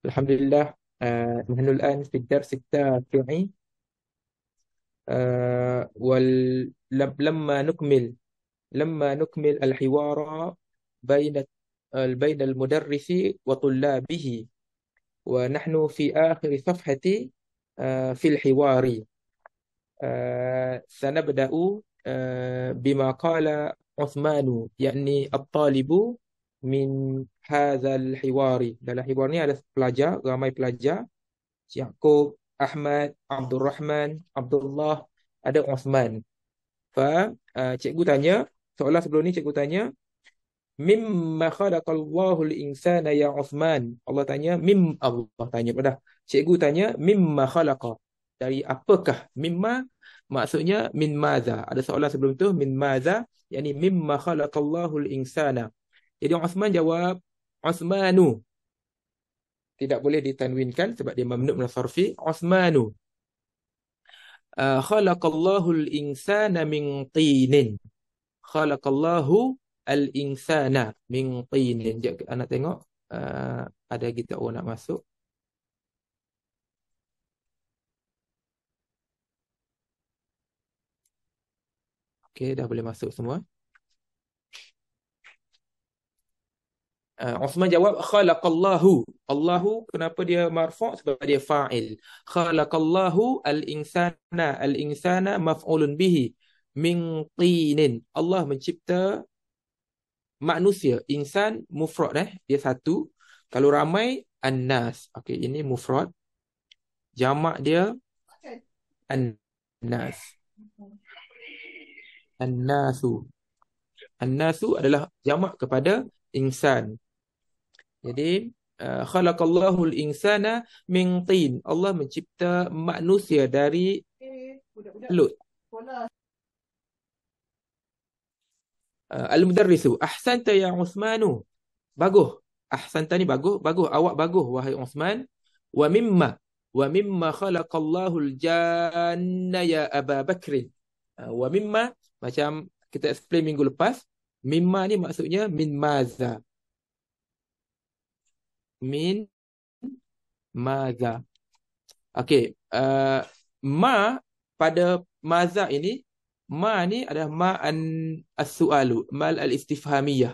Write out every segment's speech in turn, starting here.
الحمد لله. نحن الآن في الدرس التاسع. ولما نكمل الحوار بين بين المدرس وطلابه، ونحن في آخر صفحة في الحوار. سنبدأ بما قال عثمان، يعني الطالب من هذا الحوار. Dalam حوار ini ada pelajar, ramai pelajar. Yaqub, Ahmad, Abdul Rahman, Abdullah, ada Osman. Cikgu tanya, soalan sebelum ni cikgu tanya, mimma khalaqallahu al-insana ya Osman. Allah tanya, Allah tanya pada. Cikgu tanya, mimma khalaqa. Dari apakah? Mimma maksudnya min maza. Ada soalan sebelum tu, min maza, yakni mimma khalaqallahu al-insana. Jadi Osman jawab, Osmanu. Tidak boleh ditanwinkan sebab dia mamnu' min as-sarfi. Osmanu. Khalaqallahu al-insana min tinin. Khalaqallahu al-insana min tinin. Sekejap anak tengok. Ada kita orang nak masuk. Okey, dah boleh masuk semua. Uthman jawab khalaqallahu. Allahu kenapa dia marfu'? Sebab dia fa'il. Khalaqallahu al-insana. Al-insana maf'ulun bihi. Min tinin. Allah mencipta manusia. Insan mufrad dia satu. Kalau ramai an-nas. Okey, ini mufrad. Jamak dia an-nas. An-nasu. An-nasu adalah jamak kepada insan. Jadi khalaqallahu al-insana min tin. Allah mencipta manusia dari lut. Al-mudarrisu ahsanta ya Uthmanu. Bagus. Ahsanta ni bagus, bagus, awak bagus wahai Uthman. Wa mimma khalaqallahu al-janna ya Aba Bakr. Wa mimma, macam kita explain minggu lepas, mimma ni maksudnya min maza. Min maza. Okey, ma pada maza ini, ma ni adalah ma as-su'alu, mal al-istifhamiyah.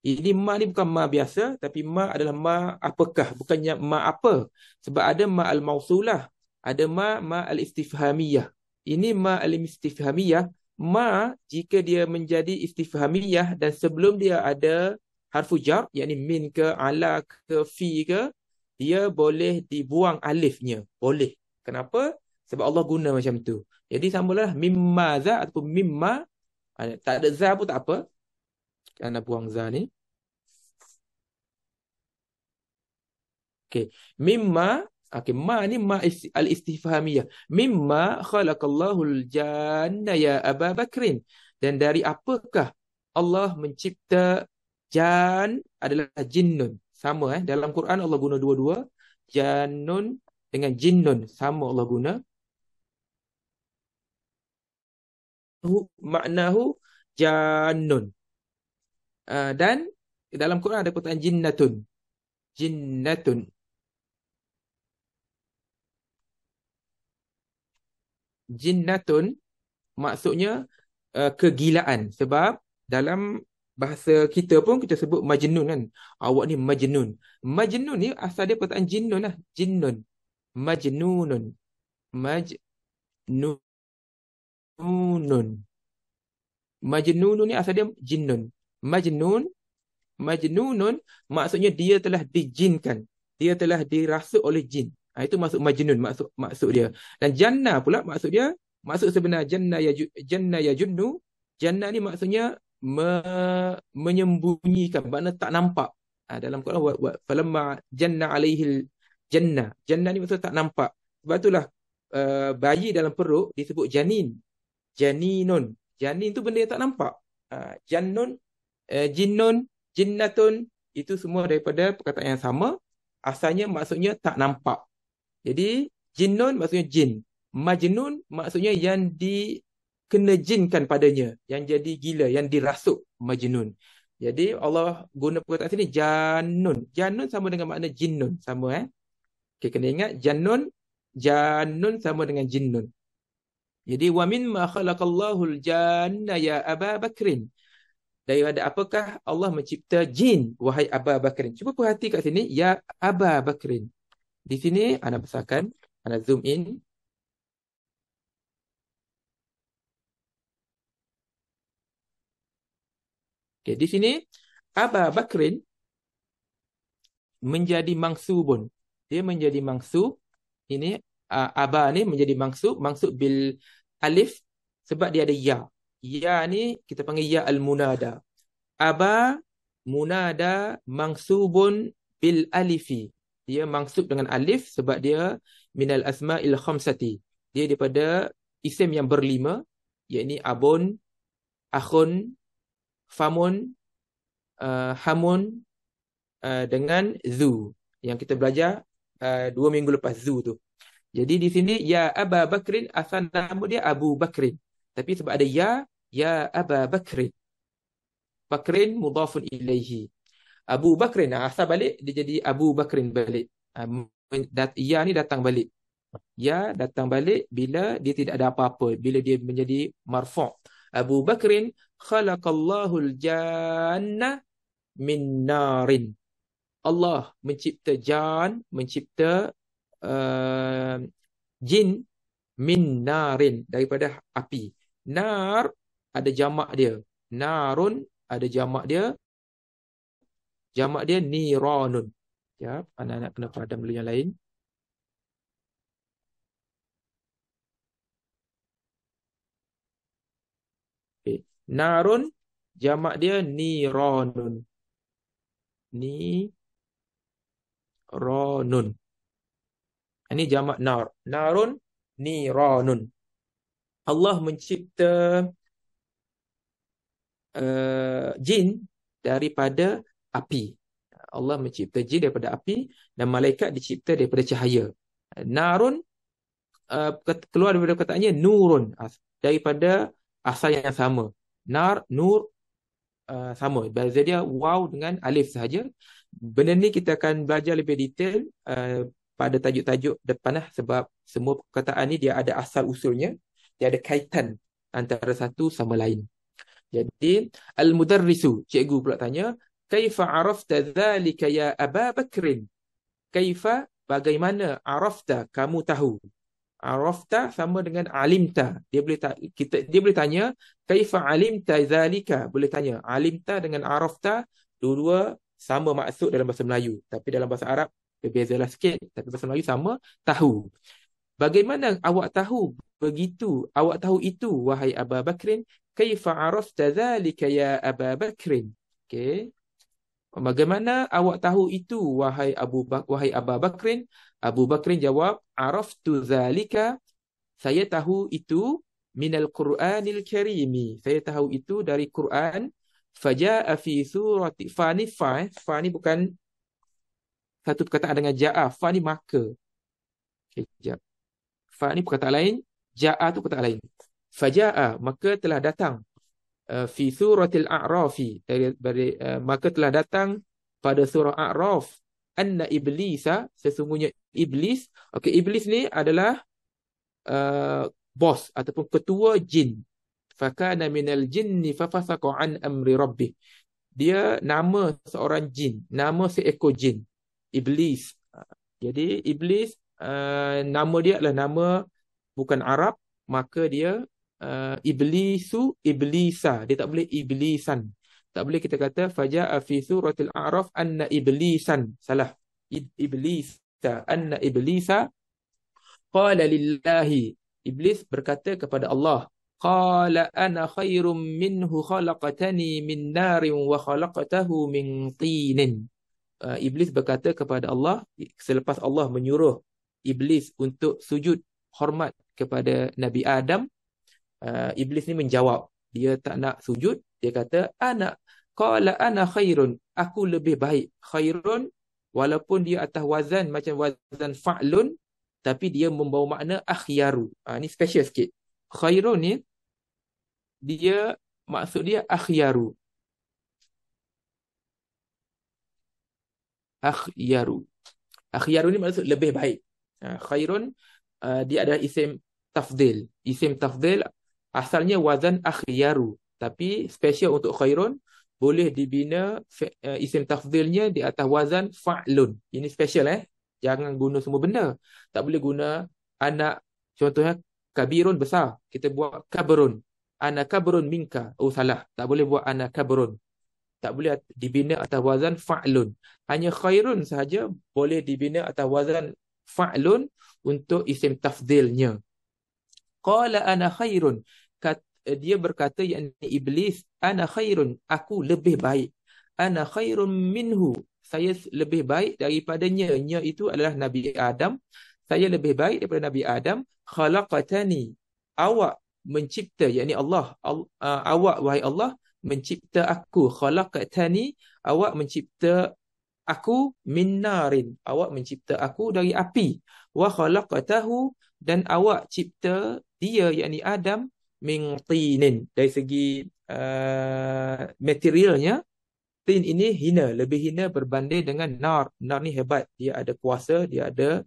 Ini ma ni bukan ma biasa, tapi ma adalah ma apakah, bukannya ma apa. Sebab ada ma al-mausulah, ada ma al-istifhamiyah. Ini ma al-istifhamiyah. Ma jika dia menjadi istifhamiyah dan sebelum dia ada harfu jar, yakni min ke, ala ke, fi ke, dia boleh dibuang alifnya. Boleh. Kenapa? Sebab Allah guna macam tu. Jadi samalah mimma za ataupun mimma. Tak ada za pun tak apa. Kerana buang za ni. Okey. Mimma. Okey. Ma ni ma al-istifhamiyah. Mimma khalaqallahu al-janna ya Aba Bakrin. Dan dari apakah Allah mencipta jan adalah jinnun. Sama dalam Quran Allah guna dua-dua. Jannun dengan jinnun. Sama Allah guna. Maknahu jannun. Dan dalam Quran ada perkataan jinnatun. Jinnatun. Jinnatun maksudnya kegilaan. Sebab dalam bahasa kita pun kita sebut majnun kan. Awak ni majnun. Majnun ni asal dia perkataan jinnun lah. Jinnun. Majnunun. Majnunun. Majnunun ni asal dia jinnun. Majnunun maksudnya dia telah dijinkan. Dia telah dirasuk oleh jin. Itu maksud majnun, maksud dia. Dan jannah pula maksud dia, maksud sebenar jannah ya junnu. Jannah ni maksudnya menyembunyikan, makna tak nampak. Dalam Quran falamma janna alaihil jannah. Jannah ni maksud tak nampak. Sebab itulah bayi dalam perut disebut janin. Janinun. Janin tu benda yang tak nampak. Jannun, jinnun, jinnatun, itu semua daripada perkataan yang sama. Asalnya maksudnya tak nampak. Jadi jinnun maksudnya jin. Majnun maksudnya yang kena jinkan padanya, yang jadi gila, yang dirasuk, majnun. Jadi Allah guna perkataan sini jannun. Jannun sama dengan makna jinnun, sama Okay, kena ingat jannun sama dengan jinnun. Jadi wa mimma khalaqallahul janna ya Aba Bakrin. Daripada apakah Allah mencipta jin wahai Aba Bakrin? Cuba perhati kat sini ya Aba Bakrin. Di sini ana besarkan, ana zoom in. Okay, di sini Aba Bakrin menjadi mangsubun. Dia menjadi mangsub. Ini Aba ni menjadi mangsub bil alif sebab dia ada ya. Ya ni kita panggil ya al-munada. Aba munada mangsubun bil alifi. Dia mangsub dengan alif sebab dia minal asma'il khamsati. Dia daripada isim yang berlima, iaitu abun, akhun, famun, hamun, dengan zu. Yang kita belajar 2 minggu lepas, zu tu. Jadi di sini ya Aba Bakrin, asal nama dia Abu Bakrin. Tapi sebab ada ya Aba Bakrin. Bakrin mudhafun ilaihi. Abu Bakrin, asal balik dia jadi Abu Bakrin balik. Ya ni datang balik. Ya datang balik bila dia tidak ada apa-apa, bila dia menjadi marfu'. Abu Bakrin khalaqallahul janna min narin. Allah mencipta mencipta jin min narin, daripada api. Nar ada jamak dia. Narun ada jamak dia. Jamak dia niranun. Ya, anak-anak kena padam dulu yang lain. Okay. Narun jamak dia niranun. Niranun. Ini jamak nar. Narun niranun. Allah mencipta jin daripada api. Allah mencipta jin daripada api dan malaikat dicipta daripada cahaya. Narun keluar daripada kataannya nurun, daripada asal yang sama. Nar, nur, sama. Beza dia waw dengan alif sahaja. Benda ni kita akan belajar lebih detail pada tajuk-tajuk depan sebab semua perkataan ni dia ada asal usulnya, dia ada kaitan antara satu sama lain. Jadi al-mudarrisu, cikgu pula tanya, kaifa arafta dhalika ya Aba Bakrin? Kaifa, bagaimana, arafta, kamu tahu. Arafta sama dengan alimta. Dia boleh tanya kaifa alimta zalika, boleh tanya. Alimta dengan arafta dua-dua sama maksud dalam bahasa Melayu, tapi dalam bahasa Arab berbezalah sikit, tapi bahasa Melayu sama, tahu. Bagaimana awak tahu begitu? Awak tahu itu wahai Aba Bakrin? Kaifa arafta zalika ya Aba Bakrin? Okey. Bagaimana awak tahu itu wahai Aba Bakrin? Abu Bakrin jawab, araftu zalika, saya tahu itu minal Qur'anil Karimi. Saya tahu itu dari Quran. Faja'a fi surati fa ni bukan satu perkataan dengan ja'a. Fa ni maka. Okay, jap. Fa ni perkataan lain, ja'a tu perkataan lain. Faja'a, maka telah datang. Fi suratil A'rafi, maka telah datang pada surah A'raf, anna iblisa, sesungguhnya iblis. Okey, iblis ni adalah bos ataupun ketua jin. Fakana minal jinni fafasaqa an amri rabbih. Dia nama seorang jin, nama seekor jin, iblis. Jadi iblis nama dia adalah nama bukan Arab, maka dia iblisu, iblisa. Dia tak boleh iblisan. Tak boleh kita kata faja'a fi suratil A'raf anna iblisan. Salah. Iblisa, anna iblisa qala lillahi. Iblis berkata kepada Allah, qala ana khairum minhu khalaqatani min narin wa khalaqatahu min tinin. Iblis berkata kepada Allah selepas Allah menyuruh iblis untuk sujud hormat kepada Nabi Adam. Iblis ni menjawab, dia tak nak sujud. Dia kata qala ana khairun, aku lebih baik. Khairun walaupun dia atas wazan macam wazan fa'lun, tapi dia membawa makna akhyaru. Ni special sikit. Khairun ni dia maksud dia akhyaru. Akhyaru. Akhyarun ni maksud lebih baik. Khairun dia adalah isim tafdil. Isim tafdil asalnya wazan akhyaru, tapi special untuk khairun boleh dibina isim tafdilnya di atas wazan fa'lun. Ini special Jangan guna semua benda. Tak boleh guna anak, contohnya kabirun besar, kita buat kabrun. Ana kabrun minka. Oh salah. Tak boleh buat ana kabrun. Tak boleh dibina atas wazan fa'lun. Hanya khairun sahaja boleh dibina atas wazan fa'lun untuk isim tafdilnya. Qala ana khairun. Dia berkata, yakni iblis, ana khairun, aku lebih baik. Ana khairun minhu, saya lebih baik daripadanya. Nya itu adalah Nabi Adam. Saya lebih baik daripada Nabi Adam. Khalaqatani, awak mencipta, yakni Allah, awak wahai Allah mencipta aku. Khalaqatani, awak mencipta aku min narin, awak mencipta aku dari api. Wa khalaqatahu, dan awak cipta dia, yakni Adam, min tinin, dari segi materialnya. Tin ini hina, lebih hina berbanding dengan nar. Nar ni hebat, dia ada kuasa, dia ada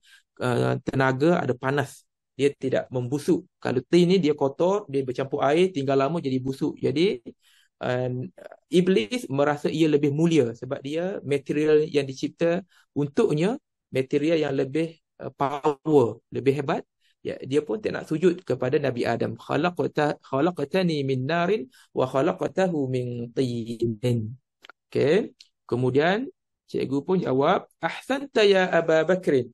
tenaga, ada panas. Dia tidak membusuk. Kalau tin ni dia kotor, dia bercampur air, tinggal lama jadi busuk. Jadi uh, iblis merasa ia lebih mulia sebab dia material yang dicipta untuknya, material yang lebih power, lebih hebat. Ya, dia pun tak nak sujud kepada Nabi Adam. Khalaqtani min narin wa khalaqtahu min tinin. Okey. Kemudian cikgu pun jawab, ahsanta ya Aba Bakrin.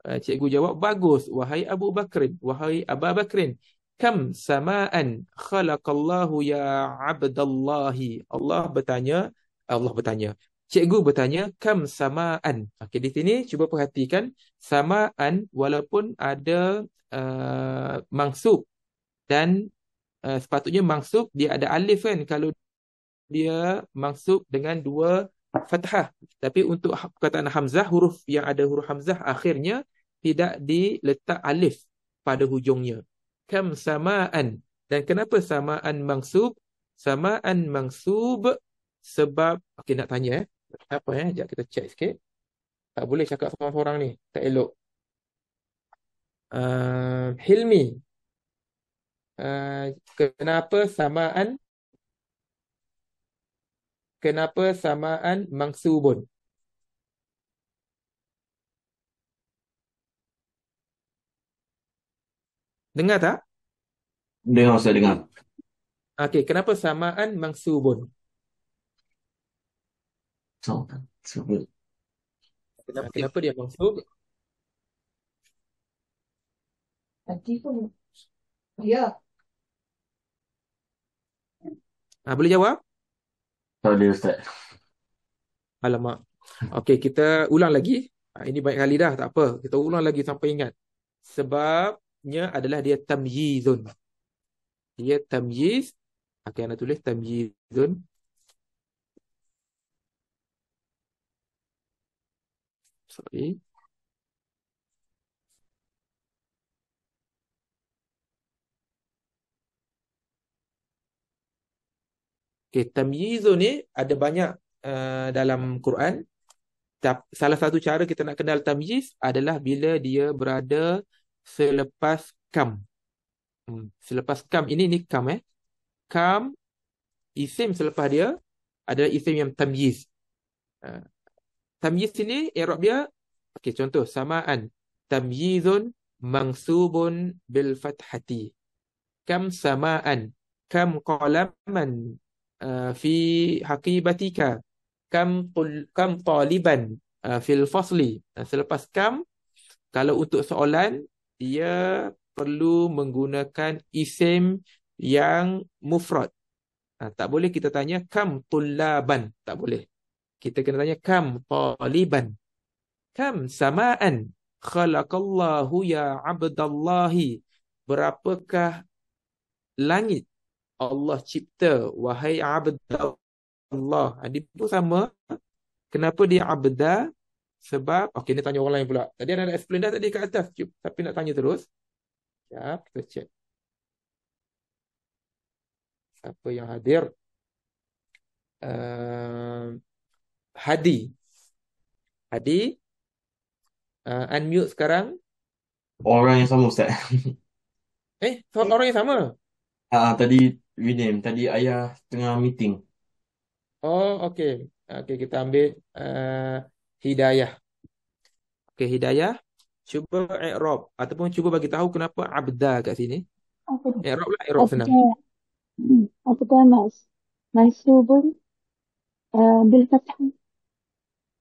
Cikgu jawab, bagus wahai Abu Bakrin, wahai Aba Bakrin. Kam samaan khalaqallahu ya Abdallahi. Allah bertanya. Cikgu bertanya, kam samaan. Okey, di sini cuba perhatikan samaan walaupun ada mangsub dan sepatutnya mangsub dia ada alif kan kalau dia mangsub dengan dua fathah. Tapi untuk perkataan hamzah, huruf yang ada huruf hamzah akhirnya tidak diletak alif pada hujungnya. Kam samaan. Dan kenapa samaan mangsub? Samaan mangsub sebab, okey, nak tanya apa sekejap kita check sikit. Tak boleh cakap seorang-seorang ni, tak elok. Hilmi, kenapa samaan mangsubun? Dengar tak? Dengar, saya dengar. Okey, kenapa samaan mangsubun? So, sebut. Kenapa dia mangsub? Tadi pun. Ya. Boleh jawab? Tak boleh, Ustaz. Alamak. Okey, kita ulang lagi. Ini baik kali dah, tak apa. Kita ulang lagi sampai ingat. Sebabnya adalah dia tamyizun. Dia tamyiz. Okey, anda tulis tamyizun. Sorry. Okey, tamyizun ni ada banyak dalam Quran. Salah satu cara kita nak kenal tamyiz adalah bila dia berada selepas kam. Selepas kam. Ini kam Kam, isim selepas dia adalah isim yang tamyiz. Tamyiz ini i'rab dia, okey, contoh samaan. Tamyizun mangsubun bil fathati. Kam samaan. Kam qalaman fi haqibatika. Kam taliban fil fasli. Selepas kam, kalau untuk soalan, dia perlu menggunakan isim yang mufrad. Tak boleh kita tanya kam tullaban. Tak boleh. Kita kena tanya kam taliban. Kam samaan khalaqallahu ya abdallahi. Berapakah langit Allah cipta wahai abdallah. Ini pun sama. Kenapa dia abda? Sebab, okey, ni tanya orang lain pula. Tadi ada explain dah tadi kat atas. Tapi nak tanya terus. Sekejap, kita check. Siapa yang hadir? Hadi. Hadi, Unmute sekarang. Orang yang sama Ustaz. Orang yang sama. Tadi rename. Tadi ayah tengah meeting. Oh, okey. Okey, kita ambil Hidayah. Okey, Hidayah. Cuba i'rab ataupun cuba bagi tahu kenapa abda kat sini. Apa tu? I'rab lah, i'rab senang. Apakah mansubun bil fathah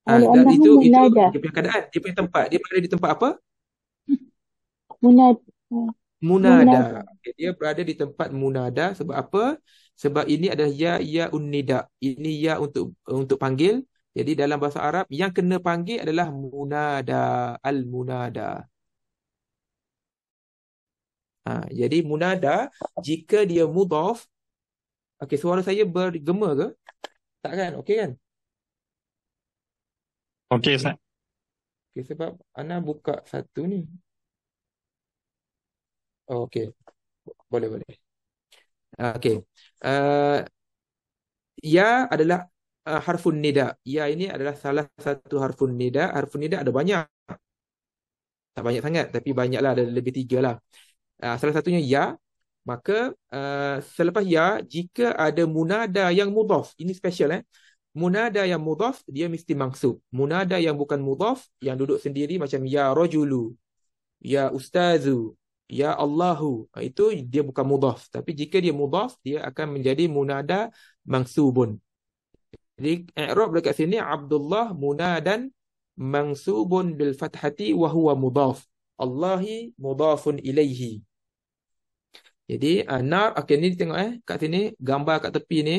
Dan li'annahu itu munada dia punya keadaan, dia punya tempat. Dia berada di tempat apa? munada Munada. Okay, dia berada di tempat munada sebab apa? Sebab ini adalah ya unnida. Ini ya untuk panggil. Jadi dalam bahasa Arab yang kena panggil adalah munada, al-munada. Jadi munada jika dia mudhaf. Okey, suara saya bergema ke? Tak kan? Okey kan? Okey, Ustaz. Okey, sebab Ana buka satu ni. Oh, okey. Boleh. Okey. Ya adalah harfun nida. Ya ini adalah salah satu harfun nida. Harfun nida ada banyak. Tak banyak sangat, tapi banyaklah, ada lebih 3 lah. Salah satunya ya. Maka selepas ya, jika ada munada yang mudhaf, ini special munada yang mudhaf dia mesti mansub. Munada yang bukan mudhaf, yang duduk sendiri macam ya rajulu, ya ustazu, ya Allahu, itu dia bukan mudhaf. Tapi jika dia mudhaf, dia akan menjadi munada mansubun. Jadi i'rab dekat sini Abdullah munadan mansubun bil fathati wa huwa mudhaf. Allahi mudhafun ilaihi. Jadi nar, okey, ni tengok kat sini gambar kat tepi ni.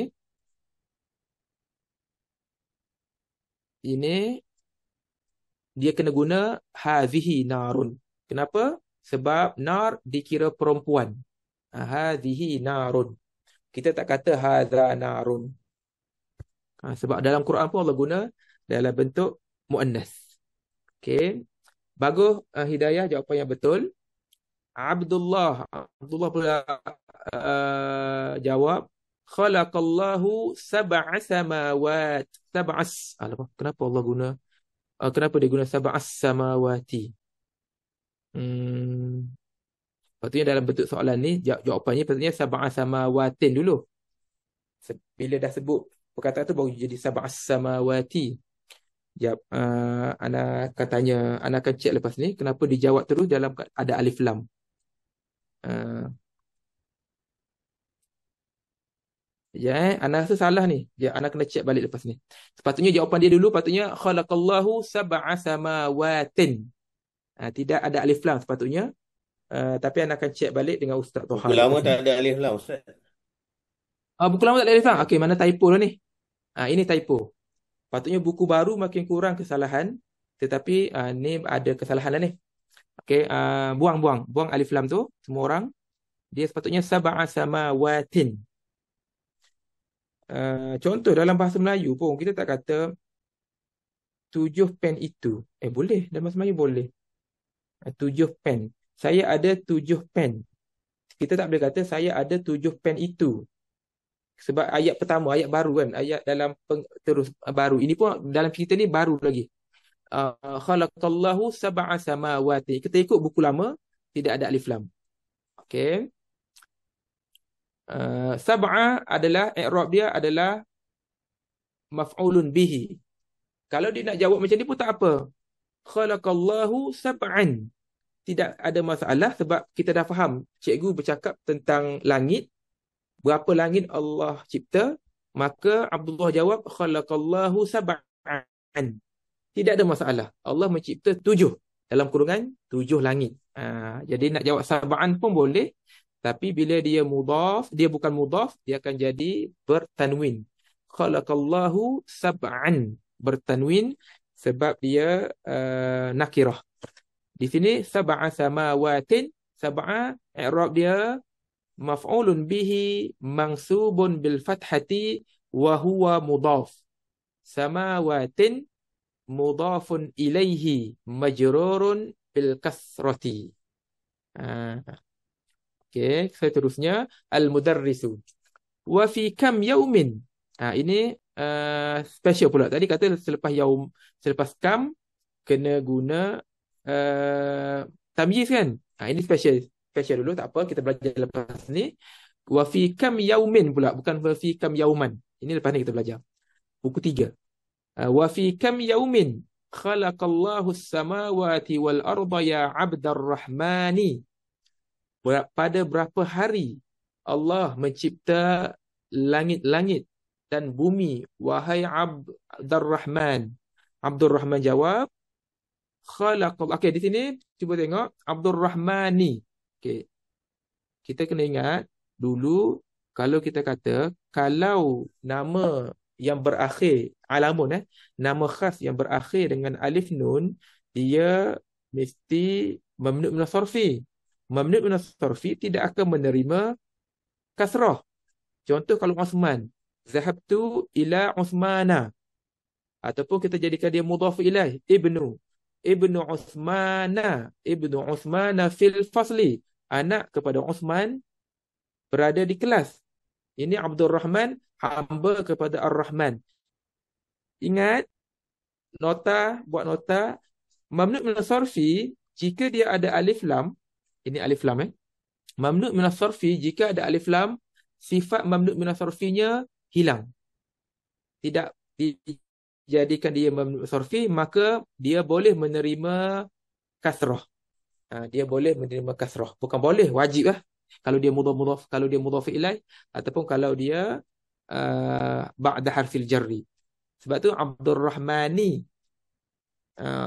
Ini dia kena guna hazihi narun. Kenapa? Sebab nar dikira perempuan. Hazihi narun. Kita tak kata hadza narun. Sebab dalam Quran pun Allah guna dalam bentuk muannas. Okey. Bagus, Hidayah, jawapan yang betul. Abdullah pula jawab khalaqallahu sab'a samawat. Kenapa Allah guna kenapa dia guna sab'as samawati? Patutnya dalam bentuk soalan ni jawapannya patutnya sab'a samawatin dulu. Bila dah sebut perkataan tu baru jadi sab'as samawati. Ana akan tanya, Ana akan check lepas ni kenapa dijawab terus dalam ada alif lam. Ana rasa salah ni. Ana kena check balik lepas ni. Sepatutnya jawapan dia dulu patutnya khalaqallahu sab'a samawatin. Tidak ada alif lam sepatutnya. Tapi Ana akan check balik dengan Ustaz Toha. Buku lama tak ada alif lam, Ustaz. Buku lama tak ada alif lam. Okey, mana typo lah ni? Ini typo. Patutnya buku baru makin kurang kesalahan. Tetapi ni ada kesalahan lah ni. Okey, buang alif lam tu semua orang. Dia sepatutnya sab'a samawatin. Contoh dalam bahasa Melayu pun kita tak kata 7 pen itu. Boleh, dalam bahasa Melayu boleh. 7 pen. Saya ada 7 pen. Kita tak boleh kata saya ada 7 pen itu. Sebab ayat pertama, ayat baru kan, ayat dalam terus baru. Ini pun dalam cerita ni baru lagi. Khalaqallahu sab'a samawati. Kita ikut buku lama, tidak ada alif lam. Okey. Sab'a adalah i'rab dia adalah maf'ulun bihi. Kalau dia nak jawab macam ni pun tak apa. Khalaqallahu sab'an. Tidak ada masalah sebab kita dah faham cikgu bercakap tentang langit. Berapa langit Allah cipta? Maka Abdullah jawab khalaqallahu sab'an. Tidak ada masalah. Allah mencipta 7 dalam kurungan 7 langit. Jadi nak jawab sab'an pun boleh. Tapi bila dia mudhaf, dia bukan mudhaf, dia akan jadi bertanwin. Khalaqallahu sab'an. Bertanwin sebab dia nakirah. Di sini sab'a samawatin. Sab'a i'rab dia maf'ulun bihi mansubun bil fathati wa huwa mudhaf. Samawatin mudhafun ilaihi majrurun bil kasrati. Okey, seterusnya al-mudarrisu. Wa fi kam yaumin. Ini special pula. Tadi kata selepas yaum, selepas kam kena guna tamyiz kan. Ini special dulu, tak apa, kita belajar lepas ni. Wa fi kam yaumin pula, bukan wa fi kam yauman. Ini lepas ni kita belajar. Buku 3. Wa fi kam yaumin khalaqallahu as-samawati wal arda ya 'abdar rahmani. Pada berapa hari Allah mencipta langit-langit dan bumi, wahai Abdur Rahman. Abdur Rahman jawab, khalaqallah. Okey, di sini cuba tengok Abdur Rahmani. Okey. Kita kena ingat dulu kalau kita kata kalau nama yang berakhir alamun nama khas yang berakhir dengan alif nun, dia mesti mamnu' min as-sarfi. Mamnu' min as-sarfi tidak akan menerima kasrah. Contoh kalau Uthman, zahabtu ila Uthmana. Ataupun kita jadikan dia mudhaf ilaih, ibnu Uthmana fil fasli, anak kepada Uthman berada di kelas. Ini Abdul Rahman, hamba kepada Ar-Rahman. Ingat buat nota mamnu' min as-sarfi jika dia ada alif lam. Ini alif lam mamnu' min as-sarfi jika ada alif lam, sifat mamnu' min as-sarfinya hilang. Tidak dijadikan dia mamnu' sarfi, maka dia boleh menerima kasrah. Dia boleh menerima kasrah. Bukan boleh, wajib lah. Kalau dia mudhaf, kalau dia mudhaf ilaih, ataupun kalau dia ba'da harfil jarri. Sebab tu Abdur Rahmani.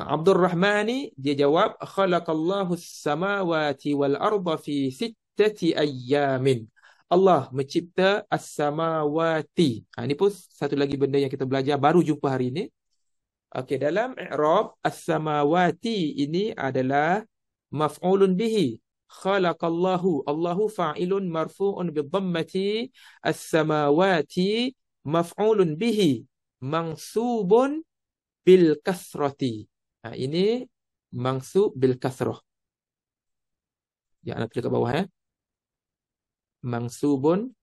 Abdur Rahmani dia jawab, khalaqallahu as-samawati wal arda fi 6 ayyamin. Allah mencipta as-samawati. Ini pun satu lagi benda yang kita belajar baru jumpa hari ini. Okey, dalam i'rab as-samawati ini adalah maf'ulun bihi. Khalaqallahu, Allahu fa'ilun marfu'un bidhammati, as-samawati maf'ulun bihi mansubun bil kasrati. Ini mansub bil kasrah. Ya, nak tulis kat bawah mansubun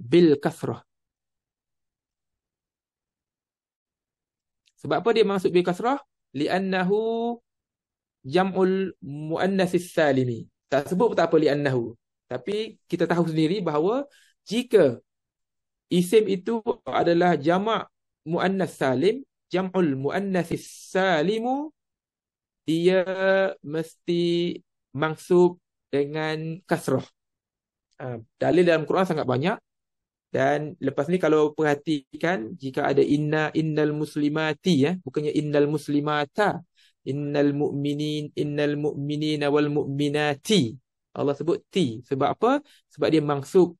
bil kasrah. Sebab apa dia mansub bil kasrah? Li'annahu jam'ul muannatsis salimi. Tak sebut tak apa li'annahu. Tapi kita tahu sendiri bahawa jika isim itu adalah jamak muannas salim, jam'ul muannatsis salimu, dia mesti mansub dengan kasrah. Dalil dalam Quran sangat banyak, dan lepas ni kalau perhatikan jika ada innal muslimati, bukannya innal muslimata, innal mu'minina wal mu'minati, Allah sebut ti. Sebab apa? Sebab dia mansub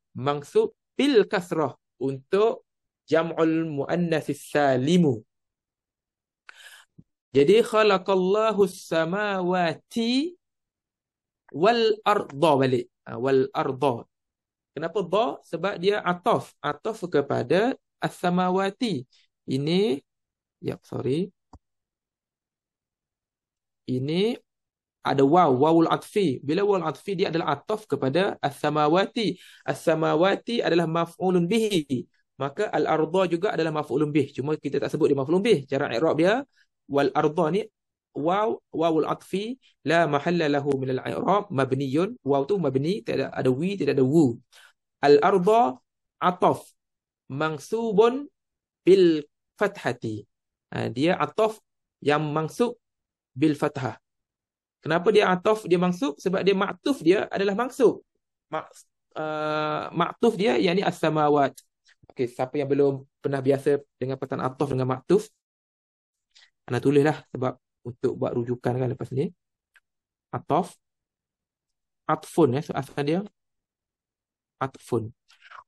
bil kasrah untuk jam'ul muannatsis salimu. Jadi khalaqallahu as-samawati wal arda balik. Wal arda. Kenapa dha? Sebab dia ataf kepada as-samawati. Ini ini ada wawul atfi. Bila wawul atfi dia adalah ataf kepada as-samawati. As-samawati adalah maf'ulun bihi. Maka al-arda juga adalah maf'ulun bih. Cuma kita tak sebut dia maf'ulun bih. Cara i'rab dia wal arda ni wawul atfi la mahalla lahu min al-i'rab, mabniyun. Waw tu mabni, tidak ada wi, tidak ada wu. Al-arda ataf mansubun bil fathati. Dia ataf yang mansub bil fathah. Kenapa dia ataf, dia mansub? Sebab dia ma'tuf dia adalah mansub. Ma'tuf dia yakni as-samawat. Okey, siapa yang belum pernah biasa dengan perkataan ataf dengan ma'tuf, anda tulislah sebab untuk buat rujukan kan lepas ni. Ataf, atfun so asal dia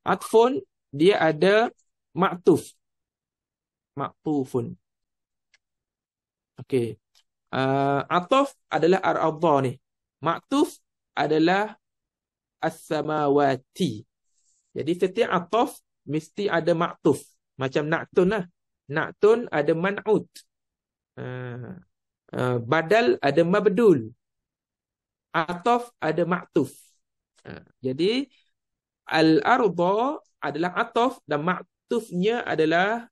atfun dia ada ma'tufun. Okey. Ataf adalah ar-adha ni. Ma'tuf adalah as-samawati. Jadi setiap ataf mesti ada ma'tuf. Macam na'tun lah. Na'tun ada man'ut. Badal ada mabdul. Ataf ada ma'tuf. Jadi al-arda adalah ataf dan ma'tufnya adalah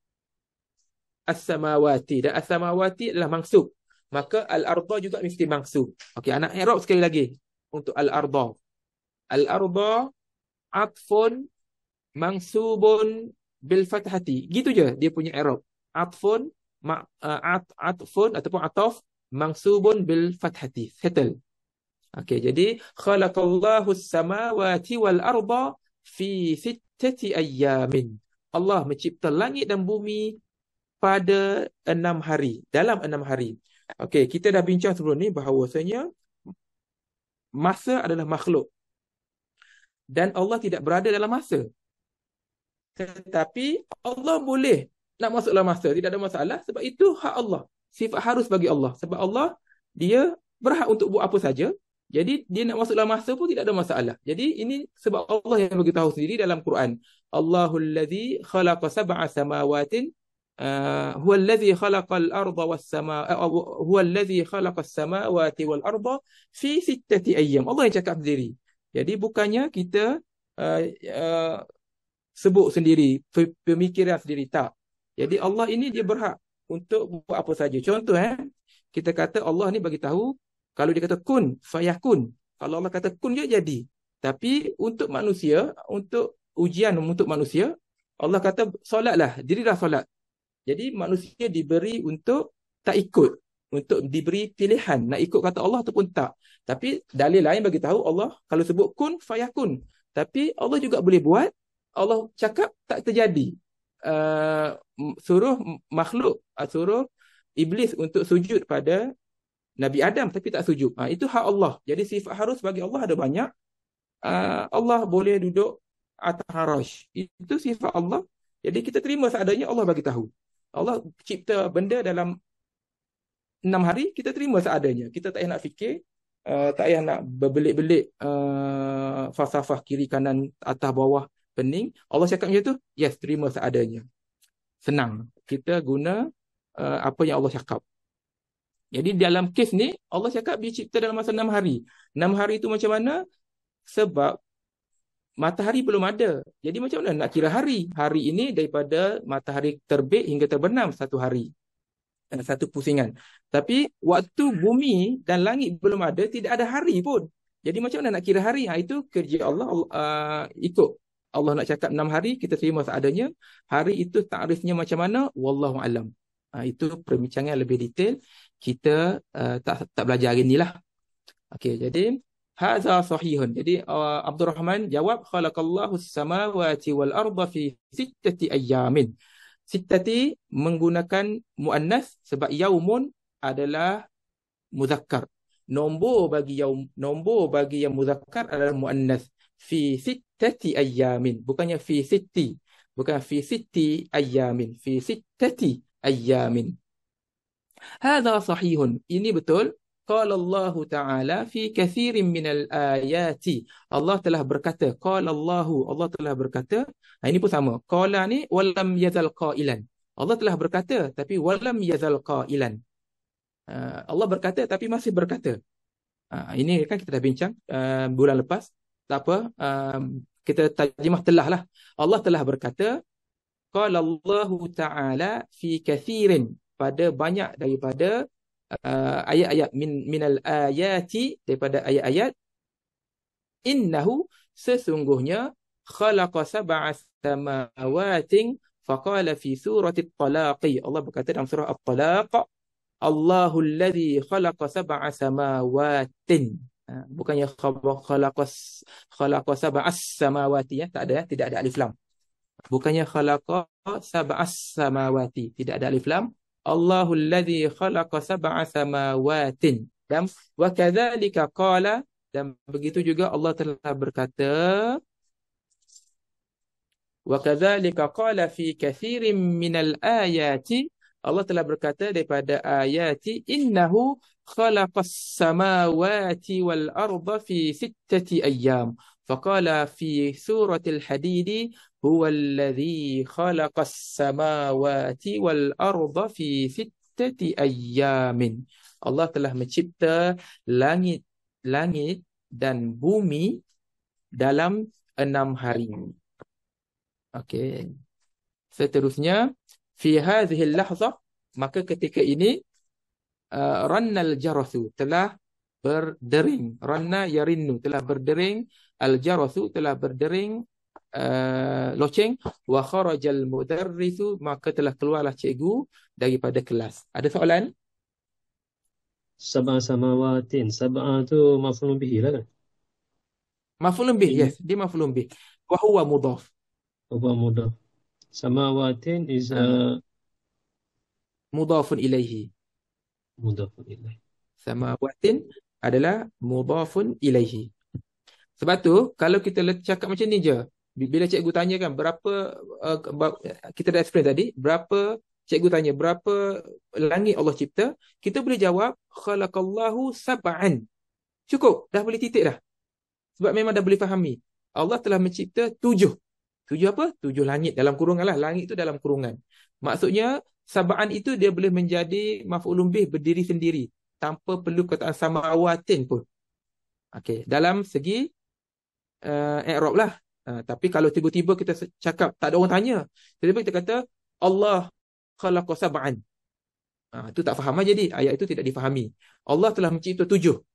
as-samawati. Dan as-samawati adalah mansub. maka al-arda juga mesti mansub. Okey, anak i'rab sekali lagi untuk al-arda. Al-arda atfun mansubun bil fathati. Gitu je dia punya i'rab. Atfun atfun ataupun ataf mansubun bil fathati. Settle. Okey, jadi khalaqallahu as-samawati wal arda fi sittati ayyamin. Allah mencipta langit dan bumi pada 6 hari, dalam 6 hari. Okey, kita dah bincang sebelum ni bahawasanya masa adalah makhluk dan Allah tidak berada dalam masa. Tetapi Allah boleh nak masuk dalam masa, tidak ada masalah sebab itu hak Allah. Sifat harus bagi Allah sebab Allah dia berhak untuk buat apa saja. Jadi dia nak masuk dalam masa pun tidak ada masalah. Jadi ini sebab Allah yang beritahu sendiri dalam Quran. Allahul ladzi khalaqa sab'a samawatin huwa alladhi khalaqal arda was samaa huwa alladhi khalaqas samawati wal arda fi sittati ayyam. Allah yang cakap sendiri. Jadi bukannya kita sebut sendiri, pemikiran sendiri, tak. Jadi Allah ini dia berhak untuk buat apa saja. Contoh kita kata Allah ni bagi tahu kalau dia kata kun fayakun. Kalau Allah kata kun je jadi. Tapi untuk manusia, untuk ujian untuk manusia, Allah kata solatlah, dirilah solat. Jadi manusia diberi untuk tak ikut, untuk diberi pilihan nak ikut kata Allah ataupun tak. Tapi dalil lain bagi tahu Allah kalau sebut kun fayakun. Tapi Allah juga boleh buat, Allah cakap tak terjadi. Suruh makhluk, suruh iblis untuk sujud pada Nabi Adam tapi tak sujud. Itu hak Allah. Jadi sifat harus bagi Allah ada banyak. Allah boleh duduk atas arasy. Itu sifat Allah. Jadi kita terima seadanya, Allah bagi tahu. Allah cipta benda dalam 6 hari, kita terima seadanya. Kita tak payah nak fikir, tak payah nak berbelit-belit falsafah kiri kanan atas bawah pening. Allah cakap macam tu, yes, terima seadanya. Senang. Kita guna apa yang Allah cakap. Jadi dalam kes ni Allah cakap dia cipta dalam masa 6 hari. 6 hari itu macam mana? Sebab matahari belum ada. Jadi macam mana nak kira hari? Hari ini daripada matahari terbit hingga terbenam 1 hari. 1 pusingan. Tapi waktu bumi dan langit belum ada, tidak ada hari pun. Jadi macam mana nak kira hari? Itu kerja Allah, ikut. Allah nak cakap 6 hari, kita terima seadanya. Hari itu takrifnya macam mana? Wallahu alam. Itu perbincangan lebih detail. Kita tak belajar hari ni lah. Okey, jadi hadza sahihun. Jadi Abdul Rahman jawab khalaqallahu as-samawati wal arda fi sittati ayyamin. Sittati menggunakan muannas sebab yaumun adalah muzakkar. Nombor bagi yang muzakkar adalah muannas. Fi sittati ayyamin. Bukannya fi sitti. Bukan fi sitti ayyamin. Fi sittati ayyamin. Hadza sahihun. Ini betul. Qala Allah Ta'ala fi kathirin minal ayati. Allah telah berkata. Qala Allah telah berkata. Ini pun sama. Qala ni walam yazal qailan. Allah telah berkata tapi walam yazal qailan. Allah berkata tapi masih berkata. Ini kan kita dah bincang bulan lepas. Tak apa. Kita terjemah telah lah. Allah telah berkata. Qala Allah Ta'ala fi kathirin. Pada banyak daripada ayat-ayat minal ayati, daripada ayat-ayat, innahu sesungguhnya khalaqa sab'a samawatin faqala fi surati at-talaq. Allah berkata dalam surah at-talaq, Allahul ladzi khalaqa sab'a samawatin. Bukannya khalaqa sab'as samawati, tak ada, tidak ada alif lam. Bukannya khalaqa sab'as samawati, tidak ada alif lam. Allahul ladzi khalaqa sab'a samawatin. Dan wa kadzalika qala, dan begitu juga Allah telah berkata, wa kadzalika qala fi katsirin minal ayati. Allah telah berkata daripada ayati, innahu khalaqas samawati wal arda fi sittati ayyam. Faqala fi suratil hadid, huwa alladhi khalaqas samawati wal arda fi sittati ayyamin. Allah telah mencipta langit dan bumi dalam 6 hari. Okey. Seterusnya fi hadhihi al-lahzah, maka ketika ini Rannal jarasu, telah berdering. Ranna yarinnu, telah berdering. Al-jarasu, telah berdering loceng. Wa kharajal mudarrisu, maka telah keluarlah cikgu daripada kelas. Ada soalan? Sab'a samawatin. Sab'a tu maf'ulun bihi lah kan? Maf'ulun bih, yes. Dia maf'ulun bih. Wa huwa mudhaf. Apa mudah. Samawatin is Mudhafun ilaihi. mudhafun ilaih. Samawatin adalah mudhafun ilaihi. Sebab tu kalau kita cakap macam ni je, bila cikgu tanya kan berapa kita dah explain tadi, berapa cikgu tanya berapa langit Allah cipta, kita boleh jawab khalaqallahu sab'an. Cukup, dah boleh titik dah. Sebab memang dah boleh fahami. Allah telah mencipta 7. 7 apa? 7 langit dalam kurungan lah. Langit itu dalam kurungan. Maksudnya sab'an itu dia boleh menjadi maf'ulun bih berdiri sendiri tanpa perlu kataan samawatin pun. Okey, dalam segi i'rab lah. Tapi kalau tiba-tiba kita cakap tak ada orang tanya, tiba-tiba kita kata Allah khalaqa sab'an. Itu tak faham aja jadi. Ayat itu tidak difahami. Allah telah mencipta 7.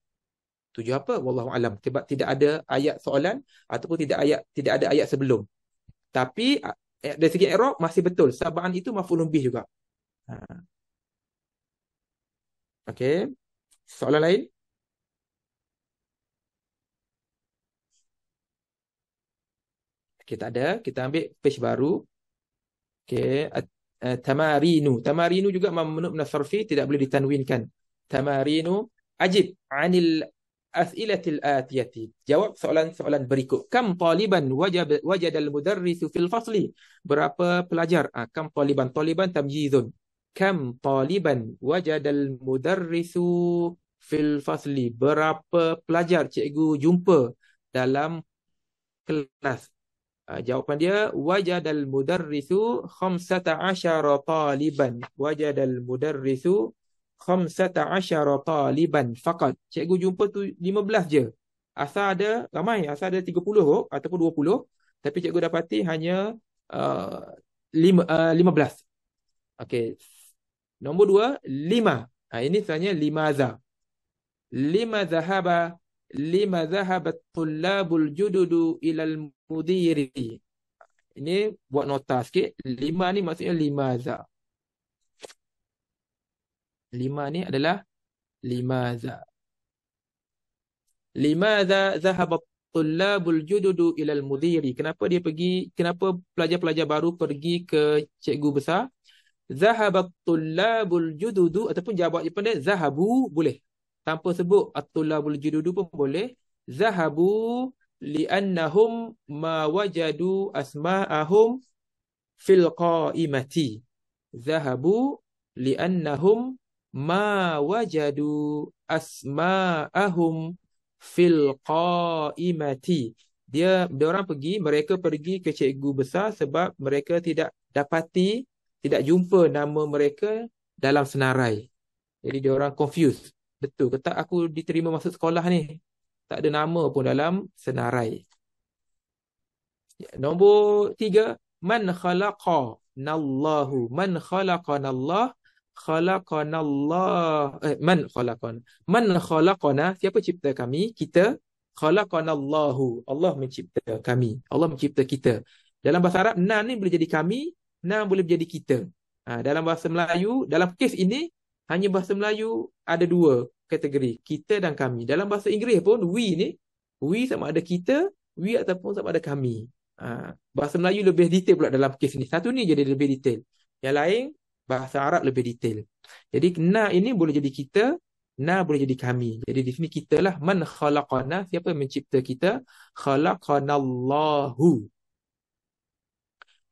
7 apa? Wallahu alam. Sebab tidak ada ayat soalan ataupun tidak ada ayat sebelum. Tapi dari segi i'rab masih betul. Sab'an itu maf'ulun bih juga. Okey. Soalan lain? Okey, tak ada. Kita ambil page baru. Okey. Tamarinu. Tamarinu juga mamnu' min as-sarfi, tidak boleh ditanwinkan. Tamarinu. Ajib anil as'ilatil atiyati. Jawab soalan-soalan berikut. Kam taliban wajadal mudarrisu fil fasli? Berapa pelajar? Kam taliban. Taliban tamyizun. Kam taliban wajadal mudarrisu fil fasli? Berapa pelajar cikgu jumpa dalam kelas? Jawapan dia wajadal mudarrisu 15 taliban. Wajadal mudarrisu 15 taliban faqat. Cikgu jumpa tu 15 je. Asal ada ramai, asal ada 30 ataupun 20, tapi cikgu dapati hanya 15. Okey. Nombor 2, 5. Ini sebenarnya limaza. Lima zahabat tullabul jududu ilal mudiri. Ini buat nota sikit. 5 ni maksudnya limaza. 5 ni adalah limaza. Limaza zahabat tullabul jududu ilal mudiri. Kenapa pelajar-pelajar baru pergi ke cikgu besar? Zahabat tullabul jududu ataupun jawapan dia zahabu boleh. Tanpa sebut at-tullabul jududu pun boleh. Zahabu li'annahum ma wajadu asma'ahum fil qa'imati. Zahabu li'annahum ma wajadu asma'ahum fil qa'imati. Mereka pergi ke cikgu besar sebab mereka tidak jumpa nama mereka dalam senarai. Jadi dia orang confused. Betul ke tak aku diterima masuk sekolah ni? Tak ada nama pun dalam senarai. Nombor 3, man khalaqanallahu. Man khalaqanallah. Man khalaqana, siapa cipta kami? Kita. Khalaqanallahu, Allah mencipta kami. Allah mencipta kita. Dalam bahasa Arab, na ni boleh jadi kami, na boleh jadi kita. Dalam bahasa Melayu, dalam kes ini hanya bahasa Melayu ada 2 kategori, kita dan kami. Dalam bahasa Inggeris pun we sama ada kita, we ataupun sama ada kami. Bahasa Melayu lebih detail pula dalam kes ni. Satu ni jadi lebih detail. Yang lain bahasa Arab lebih detail. Jadi na ini boleh jadi kita, na boleh jadi kami. Jadi di sini kita lah. Man khalaqana, siapa yang mencipta kita? Khalaqanallahu.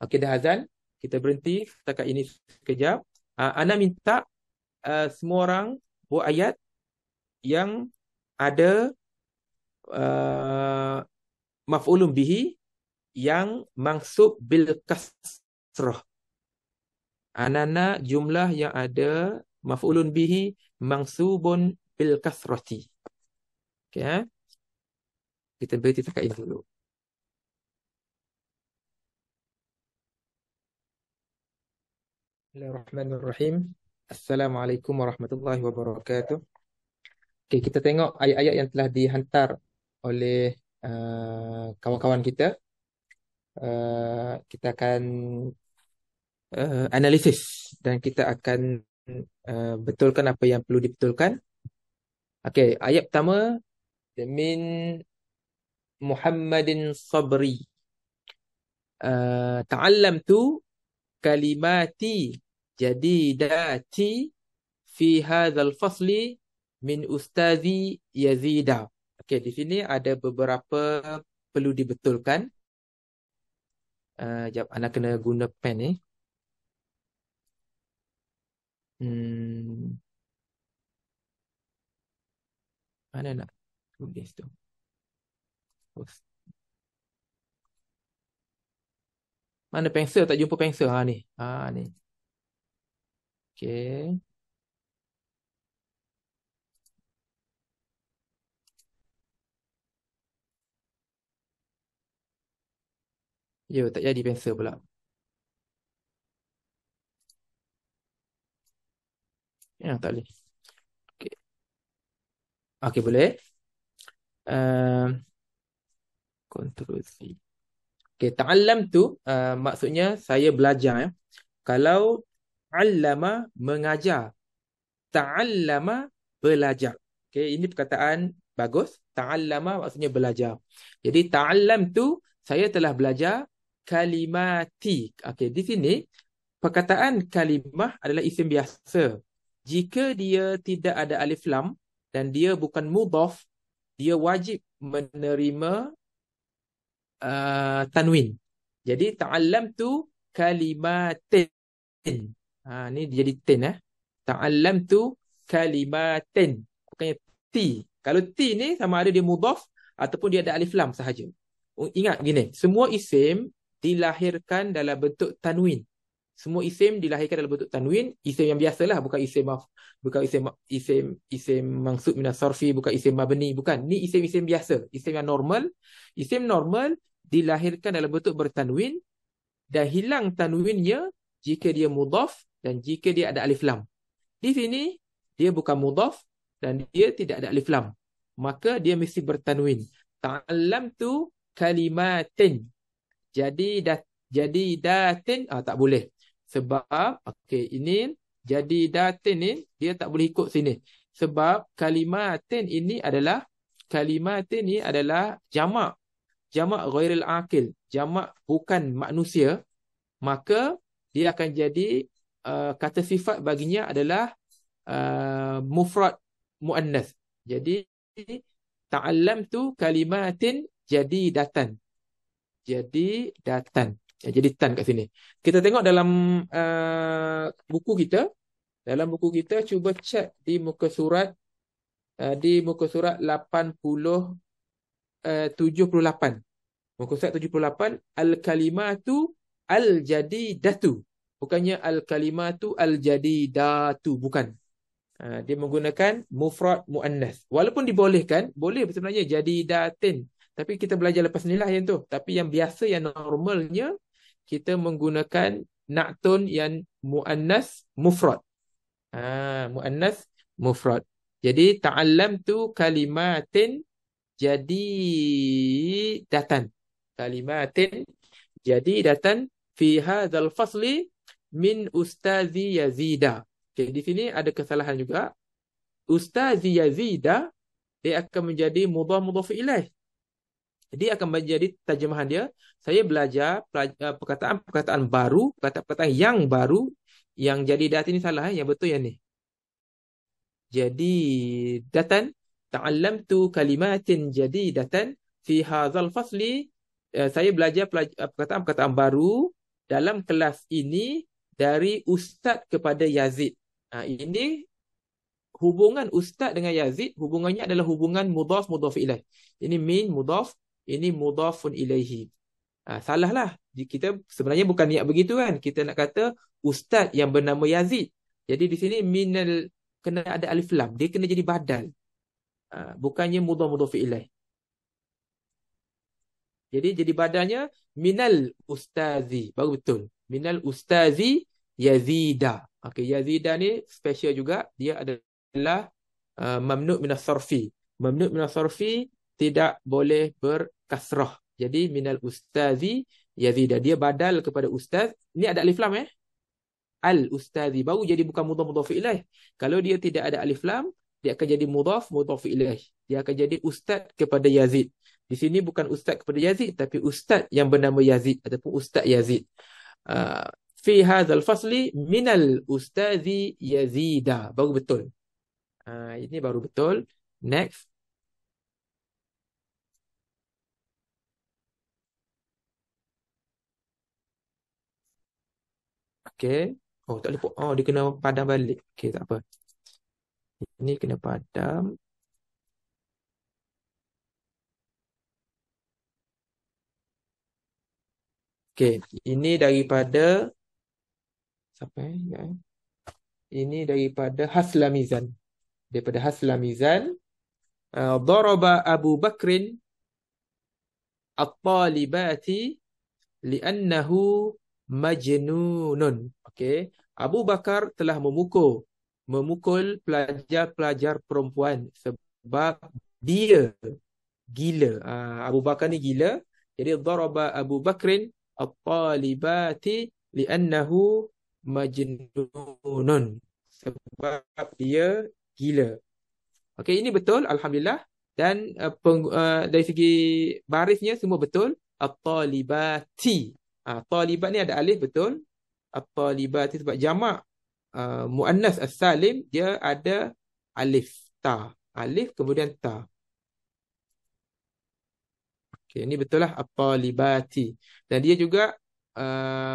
Okey, dah azan. Kita berhenti setakat ini sekejap. Ana minta semua orang buat ayat yang ada maf'ulun bihi yang mansub bil kasrah. Anana jumlah yang ada maf'ulun bihi mansubun bil kasrati. Okey, kita berhenti setakat ini dulu. Bismillahirrahmanirrahim. Assalamualaikum warahmatullahi wabarakatuh. Okey, kita tengok ayat-ayat yang telah dihantar oleh kawan-kawan kita. Kita akan analisis dan kita akan betulkan apa yang perlu dibetulkan. Okey, ayat pertama min Muhammadin Sabri. Ta'allamtu kalimati jadidati fi hadzal fasli min ustazi Yazida. Okey, di sini ada beberapa perlu dibetulkan. Jap, anak kena guna pen ni. Mana nak tulis tu? Mana pensel? Tak jumpa pensel. Ni. Ni. Okey. Ya, tak jadi pensel pula. Ya, tak boleh. Okey. Okey, boleh. Ctrl C. Okey, ta'allam tu maksudnya saya belajar. Kalau allama mengajar, ta'allama belajar. Okey, ini perkataan bagus. Ta'allama maksudnya belajar. Jadi ta'allam tu saya telah belajar kalimati. Okey, di sini perkataan kalimah adalah isim biasa. Jika dia tidak ada alif lam dan dia bukan mudhaf, dia wajib menerima tanwin. Jadi ta'allamtu kalimatin. Ni jadi tin. Ta'allamtu kalimatin. Bukannya ti. Kalau ti ni sama ada dia mudhaf ataupun dia ada alif lam sahaja. Ingat gini, semua isim dilahirkan dalam bentuk tanwin. Semua isim dilahirkan dalam bentuk tanwin, isim yang biasalah, bukan isim mangsub minas sarfi, bukan isim mabni, bukan. Ni isim-isim biasa, isim yang normal. Isim normal dilahirkan dalam bentuk bertanwin dan hilang tanwinnya jika dia mudhaf dan jika dia ada alif lam. Di sini dia bukan mudhaf dan dia tidak ada alif lam, maka dia mesti bertanwin. Ta'allamtu kalimatin. Jadi datin tak boleh. Sebab ini jadi datin ni dia tak boleh ikut sini. Sebab kalimatin ini adalah jamak. Jamak ghairil aqil, jamak bukan manusia, maka dia akan jadi kata sifat baginya adalah mufrad muannas. Jadi ta'allamtu kalimatin jadi datan. Jadi tan kat sini. Kita tengok dalam buku kita. Dalam buku kita cuba cek di muka surat 78. Muka surat 78, al-kalimatu al-jadidatu. Bukannya al-kalimatu al-jadidatu, bukan. Dia menggunakan mufrad muannas. Walaupun dibolehkan, boleh sebenarnya jadidatin. Tapi kita belajar lepas ni lah yang tu. Tapi yang biasa, yang normalnya, kita menggunakan na'tun yang muannas mufrad. Muannas mufrad. Jadi ta'allamtu kalimatin jadidatan. Kalimatin jadidatan fi hadzal fasli min ustazi Yazida. Okay, di sini ada kesalahan juga. Ustazi Yazida dia akan menjadi mudhaf ilaih. Dia akan menjadi terjemahan dia. Saya belajar perkataan baru, perkataan yang baru, yang jadidat ini salah. Yang betul yang ni. Jadidatan. Ta'allamtu kalimatin jadidatan fi hadzal fasli. Saya belajar perkataan baru dalam kelas ini dari Ustaz kepada Yazid. Ini hubungan Ustaz dengan Yazid, hubungannya adalah hubungan mudhaf ilaih. Ini min mudhaf, ini mudhafun ilaihi. Salahlah. Kita sebenarnya bukan niat begitu kan. Kita nak kata Ustaz yang bernama Yazid. Jadi di sini minal kena ada alif lam. Dia kena jadi badal. Bukannya mudhaf ilaih. Jadi badalnya minal ustazi. Baru betul. Minal ustazi Yazida. Okey, yazida ni special juga. Dia adalah mamnu' minas sarfi. Mamnu' minas sarfi tidak boleh berkasrah. Jadi minal ustazi yazida. Dia badal kepada ustaz. Ni ada alif lam al-ustazi. Baru jadi bukan mudhaf ilaih. Kalau dia tidak ada alif lam, dia akan jadi mudhaf ilaih. Dia akan jadi ustaz kepada Yazid. Di sini bukan ustaz kepada Yazid, tapi ustaz yang bernama Yazid ataupun ustaz Yazid. Fi hadzal fasli minal ustazi Yazida. Baru betul. Ini baru betul. Next. Okey. Oh, tak boleh. Oh, dia kena padam balik. Okey, tak apa. Ini kena padam. Okey, ini daripada siapa ya? Ini daripada Haslamizan. Daripada Haslamizan, daraba Abu Bakrin at-talibati li'annahu majnunun. Okey, Abu Bakar telah memukul pelajar-pelajar perempuan sebab dia gila. Abu Bakar ni gila. Jadi daraba Abu Bakrin at-talibati li'annahu majnunun. Sebab dia gila. Okey, ini betul, alhamdulillah. Dan dari segi barisnya semua betul. At-talibati. Talibat ni ada alif, betul. At-talibati sebab jamak muannas as-salim dia ada alif ta. Alif kemudian ta. Okey, ini betul lah at-talibati. Dan dia juga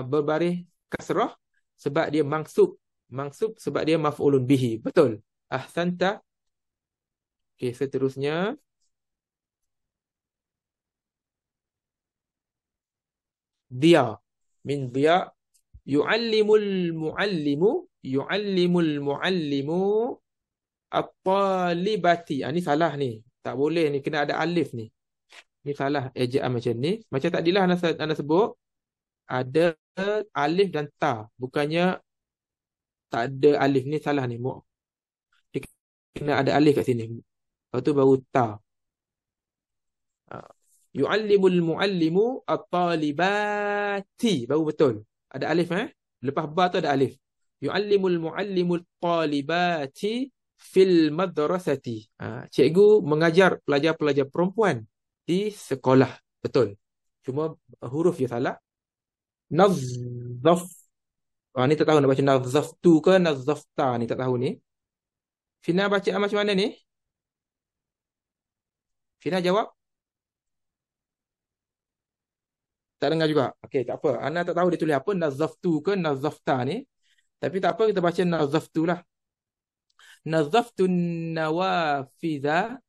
berbaris kasrah sebab dia mansub. Mansub sebab dia maf'ulun bihi. Betul. Ahsanta. Okey, seterusnya. Dia. Min dia. Yu'allimul mu'allimu at-talibati. Ni salah ni. Tak boleh ni. Kena ada alif ni. Ni salah ejaan macam ni. Macam tadilah anda sebut. Ada alif dan ta. Bukannya tak ada alif. Ni salah ni. Dia kena ada alif kat sini. Lepas tu baru ta. Yu'allimul mu'allimu at-talibati. Baru betul. Ada alif Lepas ba tu ada alif. Yu'allimul mu'allimu at-talibati fil madrasati. Cikgu mengajar pelajar-pelajar perempuan di sekolah. Betul. Cuma huruf je salah. Nazzaf. Ni tak tahu nak baca nazzaftu ke nazzafta ni, tak tahu ni. Fina baca macam mana ni? Fina jawab. Tak dengar juga. Okey, tak apa. Ana tak tahu dia tulis apa, nazzaftu ke nazzafta ni. Tapi tak apa, kita baca nazzaftu lah. Nazzaftu nawafidha.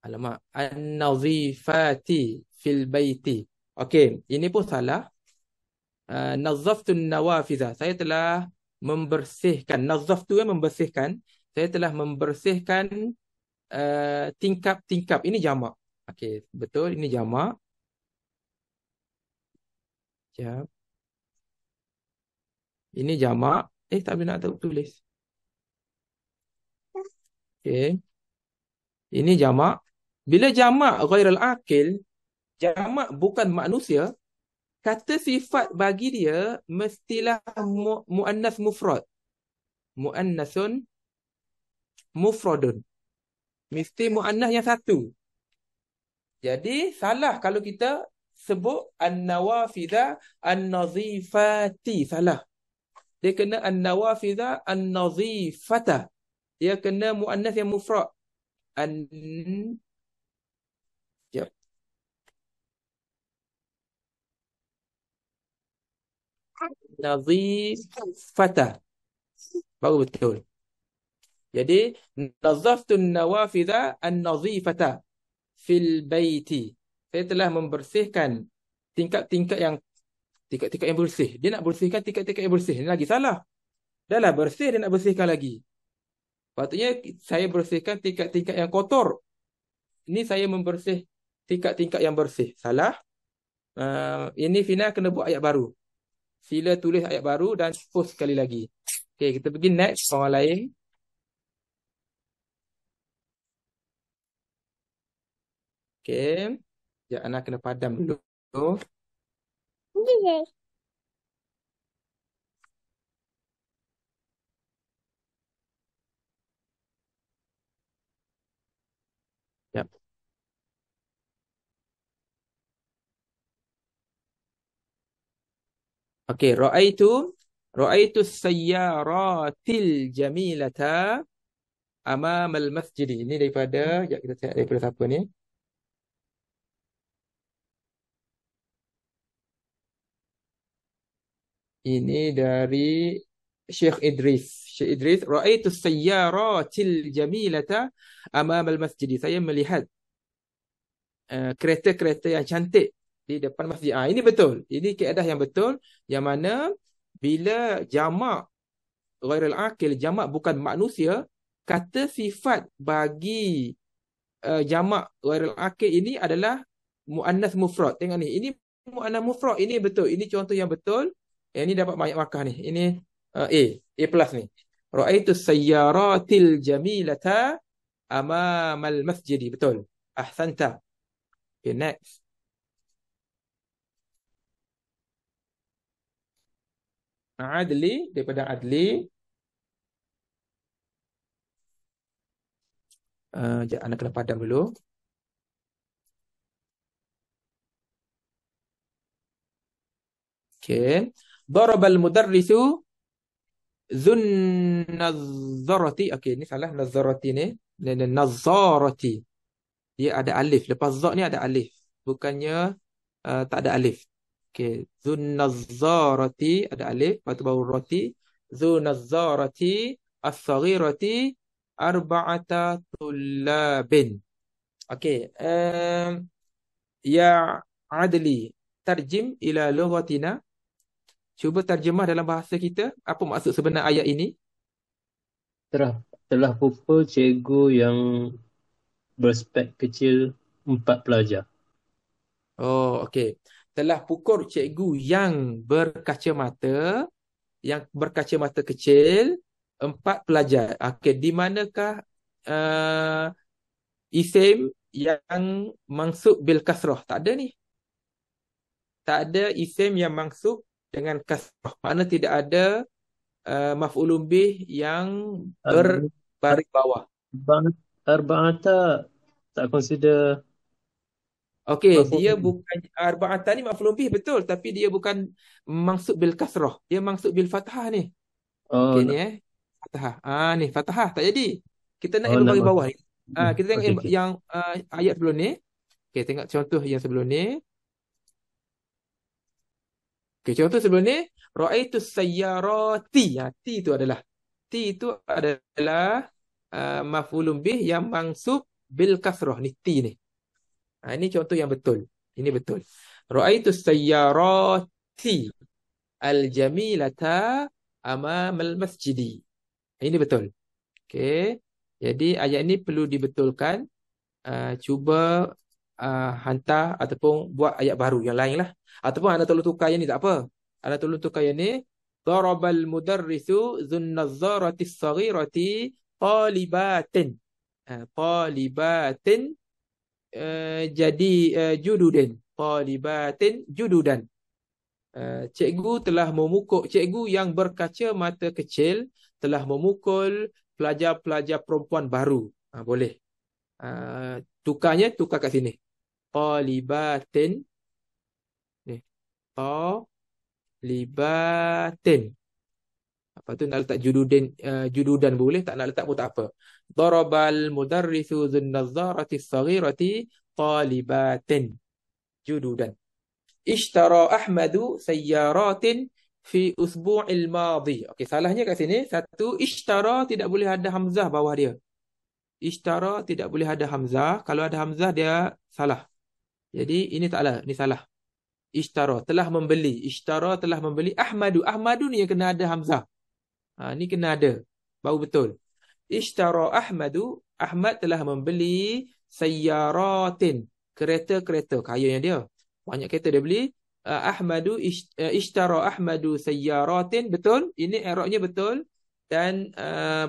Alamak. An-nazifati fil baiti. Okey, ini pun salah. Nazzaftu nawafidha. Saya telah membersihkan. Nazzaftu membersihkan. Saya telah membersihkan tingkap-tingkap. Ini jamak. Okey, betul. Ini jamak. Sekejap. Ini jamak. Tak boleh nak tulis. Okey. Ini jamak. Bila jamak ghairul aqil, jamak bukan manusia, kata sifat bagi dia mestilah muannas mufrad. Muannasun mufradun. Mesti muannas yang satu. Jadi salah kalau kita sebut an-nawafidha an-nazifati. Salah. Dia kena an-nawafidha an-nazifata. Dia kena muannas yang mufrad. Sekejap. Nazifata. Baru betul. Jadi nazaftun nawafidha an-nazifata fil baiti. Saya telah membersihkan tingkap-tingkap yang bersih. Dia nak bersihkan tingkap-tingkap yang bersih. Ini lagi salah. Dah lah bersih, dia nak bersihkan lagi. Patutnya saya bersihkan tingkap-tingkap yang kotor. Ini saya membersih tingkap-tingkap yang bersih. Salah. Ini Fina kena buat ayat baru. Sila tulis ayat baru dan post sekali lagi. Okey, kita pergi next orang lain. Okey. Ya, anak kena padam dulu. Ya. Okey, ra'aitu sayyaratil jamilata amamal masjid. Ini daripada, ya kita tengok daripada siapa ni? Ini dari Syekh Idris. Syekh Idris, ra'aitu sayyaratil jamilata amamal masjid. Saya melihat kereta-kereta yang cantik di depan masjid. Ini betul. Ini kaedah yang betul, yang mana bila jamak ghairul aqil, jamak bukan manusia, kata sifat bagi jamak ghairul aqil ini adalah muannas mufrad. Tengok ni, ini muannas mufrad, ini betul. Ini contoh yang betul. Ini dapat banyak markah ni. Ini A plus ni. Ra'aitu sayyaratil jamilata amamal masjid. Betul. Ahsanta. Okay, next. Adli, daripada Adli. Sekejap, anak kena padam dulu. Okay. Darabal mudarrisu zun nazzarati. Okay, ni salah nazzarati ni. Nazzarati. Dia ada alif. Lepas za ni ada alif. Bukannya tak ada alif. Okay. Zun nazzarati ada alif. Lepas tu baru roti. Zun nazzarati as-saghirati arba'ata tullabin. Okay. Ya Adli, tarjim ila lughatina. Cuba terjemah dalam bahasa kita. Apa maksud sebenar ayat ini? Telah pupul cikgu yang berspek kecil 4 pelajar. Oh, okey. Telah pukul cikgu yang berkacamata kecil 4 pelajar. Okey, di manakah isim yang mansub bil kasrah? Tak ada ni. Tak ada isim yang mansub dengan kasrah. Makna tidak ada maf'ulun bih yang berbaris bawah. Arba'ata tak consider. Okey, maf'ul dia bih. bukan arba'atan ni maf'ulun bih betul, tapi dia bukan maksud bil kasrah. Dia maksud bil fathah ni. Oh, Okey ni fathah. Ni fathah tak jadi. Kita nak yang nak baris bawah ni. masuk. Kita tengok Okey. yang ayat sebelum ni. Okey, tengok contoh yang sebelum ni. Okey, contoh sebelum ni, ra'aitu sayyarati. Ti itu adalah maf'ulun bih yang mansub bil kasrah ni, ti ni. Ini contoh yang betul. Ini betul. Ra'aitu sayyarati al-jamilata amamal masjidi. Ini betul. Okey. Jadi ayat ini perlu dibetulkan. Cuba hantar ataupun buat ayat baru yang lain lah. Ataupun anda tolong tukar yang ni, tak apa. Anda tolong tukar yang ni. Darabal mudarrisu zunnazaratis saghirati talibatin. Talibatin jadi jududin. Talibatin jududan. Cikgu telah memukul, cikgu yang berkacamata kecil telah memukul pelajar-pelajar perempuan baru. Boleh. Tukarnya, tukar kat sini. Talibatin. Ni. Talibatin. Apa tu nak letak jududan boleh, tak nak letak pun tak apa. Darabal mudarrisu zunnazarati saghirati talibatin jududan. Ishtara Ahmadu sayyaratin fi usbu'il madi. Okey, salahnya kat sini. Satu, ishtara tidak boleh ada hamzah bawah dia. Ishtara tidak boleh ada hamzah. Kalau ada hamzah dia salah. Jadi ini taklah, ini salah. Ishtara telah membeli. Ishtara telah membeli Ahmadu. Ahmadu ni yang kena ada hamzah. Ni kena ada. Baru betul. Ishtara Ahmadu. Ahmad telah membeli sayyaratin. Kereta-kereta. Kaya yang dia. Banyak kereta dia beli. Ahmadu ishtara Ahmadu sayyaratin, betul. Ini i'rabnya betul. Dan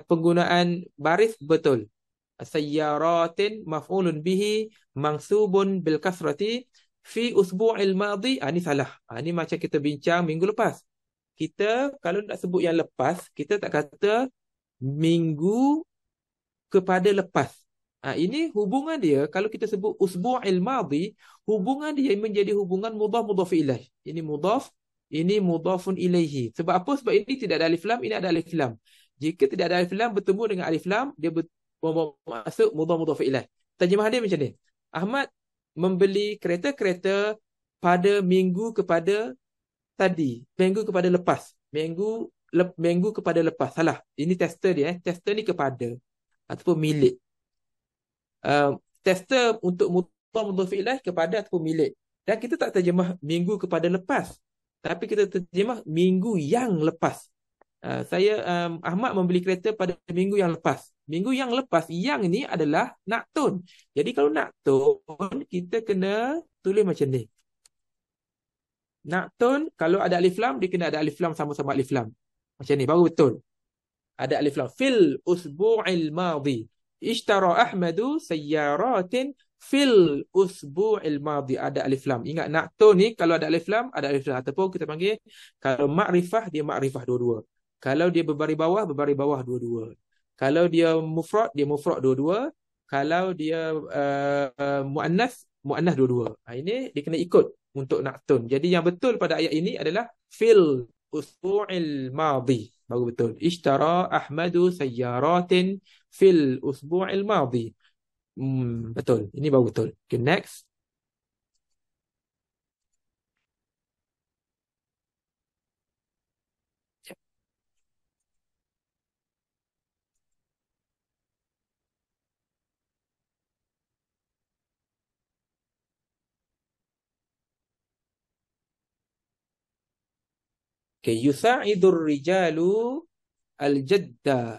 penggunaan baris betul. Sayyaratin maf'ulun bihi mansubun bil kasrati fi usbu'il madhi. Ini salah. Ini macam kita bincang minggu lepas. Kita kalau nak sebut yang lepas, kita tak kata minggu kepada lepas. Ini hubungan dia, kalau kita sebut usbu'il madhi, hubungan dia menjadi hubungan mudhaf ilaih. Ini mudhaf, ini mudhafun ilaihi. Sebab apa? Sebab ini tidak ada alif lam, ini ada alif lam. Jika tidak ada alif lam bertemu dengan alif lam, dia masuk mudhaf ilaih. Terjemah dia macam ni. Ahmad membeli kereta-kereta pada minggu kepada tadi, minggu kepada lepas. Minggu kepada lepas. Salah. Ini tester dia. Tester ni kepada ataupun milik. Tester untuk mudhaf ilaih kepada ataupun milik. Dan kita tak terjemah minggu kepada lepas, tapi kita terjemah minggu yang lepas. Ahmad membeli kereta pada minggu yang lepas. Minggu yang lepas, yang ni adalah naktun. Jadi kalau naktun, kita kena tulis macam ni. Naktun, kalau ada alif lam, dia kena ada alif lam sama-sama alif lam. Macam ni, baru betul. Ada alif lam. Fil usbu'il madhi. Ishtara Ahmadu sayyaratin fil usbu'il madhi. Ada alif lam. Ingat naktun ni, kalau ada alif lam, ada alif lam. Ataupun kita panggil, kalau ma'rifah, dia ma'rifah dua-dua. Kalau dia berbaris bawah dua-dua. Kalau dia mufrad, dia mufrad dua-dua. Kalau dia muannas dua-dua. Ini dia kena ikut untuk naktun. Jadi yang betul pada ayat ini adalah fil usbu'il madhi. Baru betul. Ishtara Ahmadu sayyaratin fil usbu'il madhi. Betul. Ini baru betul. Okay, next. Okay, yusa'idur rijalu al-jadda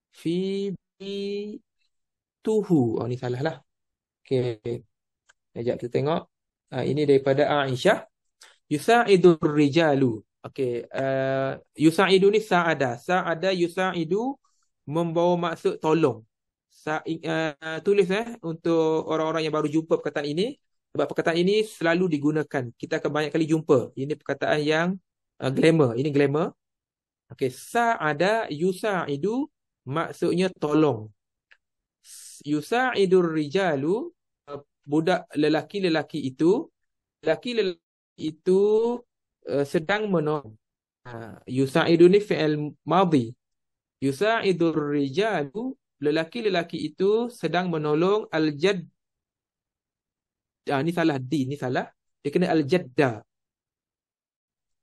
fi tuhu. Ni salah lah. Okay. Sekejap kita tengok. Ini daripada Aisyah. Yusa'idur rijalu. Okay. Yusa'idu ni sa'ada. Sa'ada yusa'idu membawa maksud tolong. Tulis untuk orang-orang yang baru jumpa perkataan ini. Sebab perkataan ini selalu digunakan. Kita akan banyak kali jumpa. Ini perkataan yang glamour. Ini glamour. Okay. Sa'ada yusa'idu maksudnya tolong. Yusa'idur rijalu, budak lelaki-lelaki itu sedang menolong. Yusa'idu ni fi'il madhi. Yusa'idur rijalu, lelaki-lelaki itu sedang menolong al-jadd. Ni salah, ni salah. Dia kena al-jadda.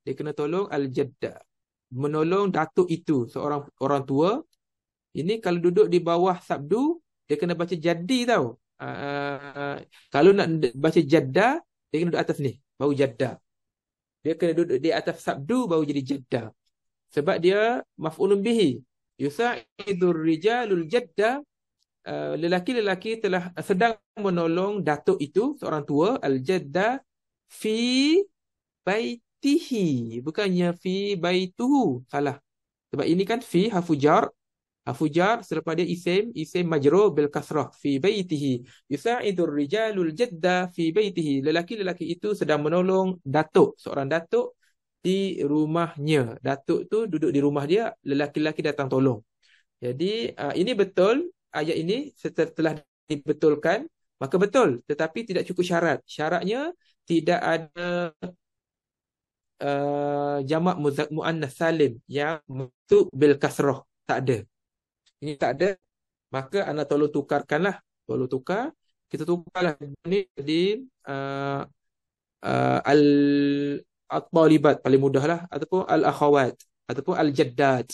Dia kena tolong al-jadda. Menolong datuk itu, seorang orang tua. Ini kalau duduk di bawah sabdu, dia kena baca jadi tau. Kalau nak baca jadda, dia kena duduk atas ni, baru jadda. Dia kena duduk di atas sabdu, baru jadi jadda. Sebab dia maf'ulun bihi. Yusa'idur rijalul jadda, lelaki-lelaki telah sedang menolong datuk itu, seorang tua, al-jadda, fi baitihi. Bukannya fi baituhu. Salah. Sebab ini kan fi hafujar. Hafujar selepas dia isim majrur bil kasrah fi baitihi. Yusa'idur rijalul jadda fi baitihi. Lelaki-lelaki itu sedang menolong datuk, seorang datuk di rumahnya. Datuk tu duduk di rumah dia, lelaki-lelaki datang tolong. Jadi ini betul, ayat ini setelah dibetulkan, maka betul, tetapi tidak cukup syarat. Syaratnya tidak ada jamak muannas salim yang maksud bil kasrah. Tak ada. Ini tak ada, maka anda tolong tukarkanlah. Tolong tukar. Kita tukarlah ni di al-talibat, paling mudah lah. Ataupun al-akhawat. Ataupun al-jaddat.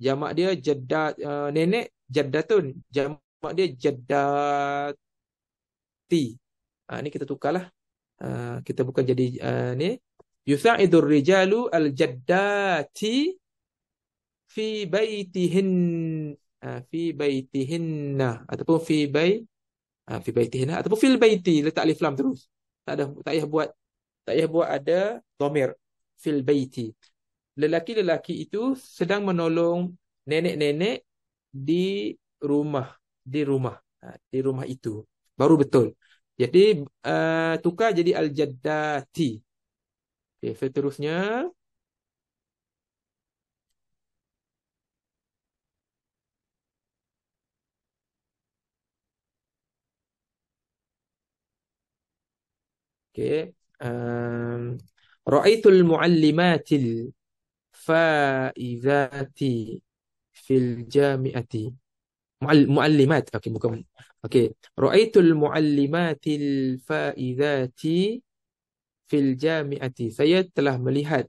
Jamak dia jaddat, nenek, jaddatun. Jamak dia jaddati. Ni kita tukarlah. Kita bukan jadi ni. Yusa'idur rijalu al-jaddati fi baitihin. Fi baitihinna ataupun fi baitihinna ataupun fil baiti, letak alif lam terus. Tak payah buat Tak payah buat ada dhamir. Fil baiti. Lelaki-lelaki itu sedang menolong nenek-nenek di rumah. Di rumah. Di rumah itu. Baru betul. Jadi tukar jadi al-jaddati. Okay, seterusnya. Okay. Ra'aitul muallimatil faizati fil jami'ati. Muallimat. Okey, bukan. Okey. Ra'aitul muallimatil faizati fil jami'ati. Saya telah melihat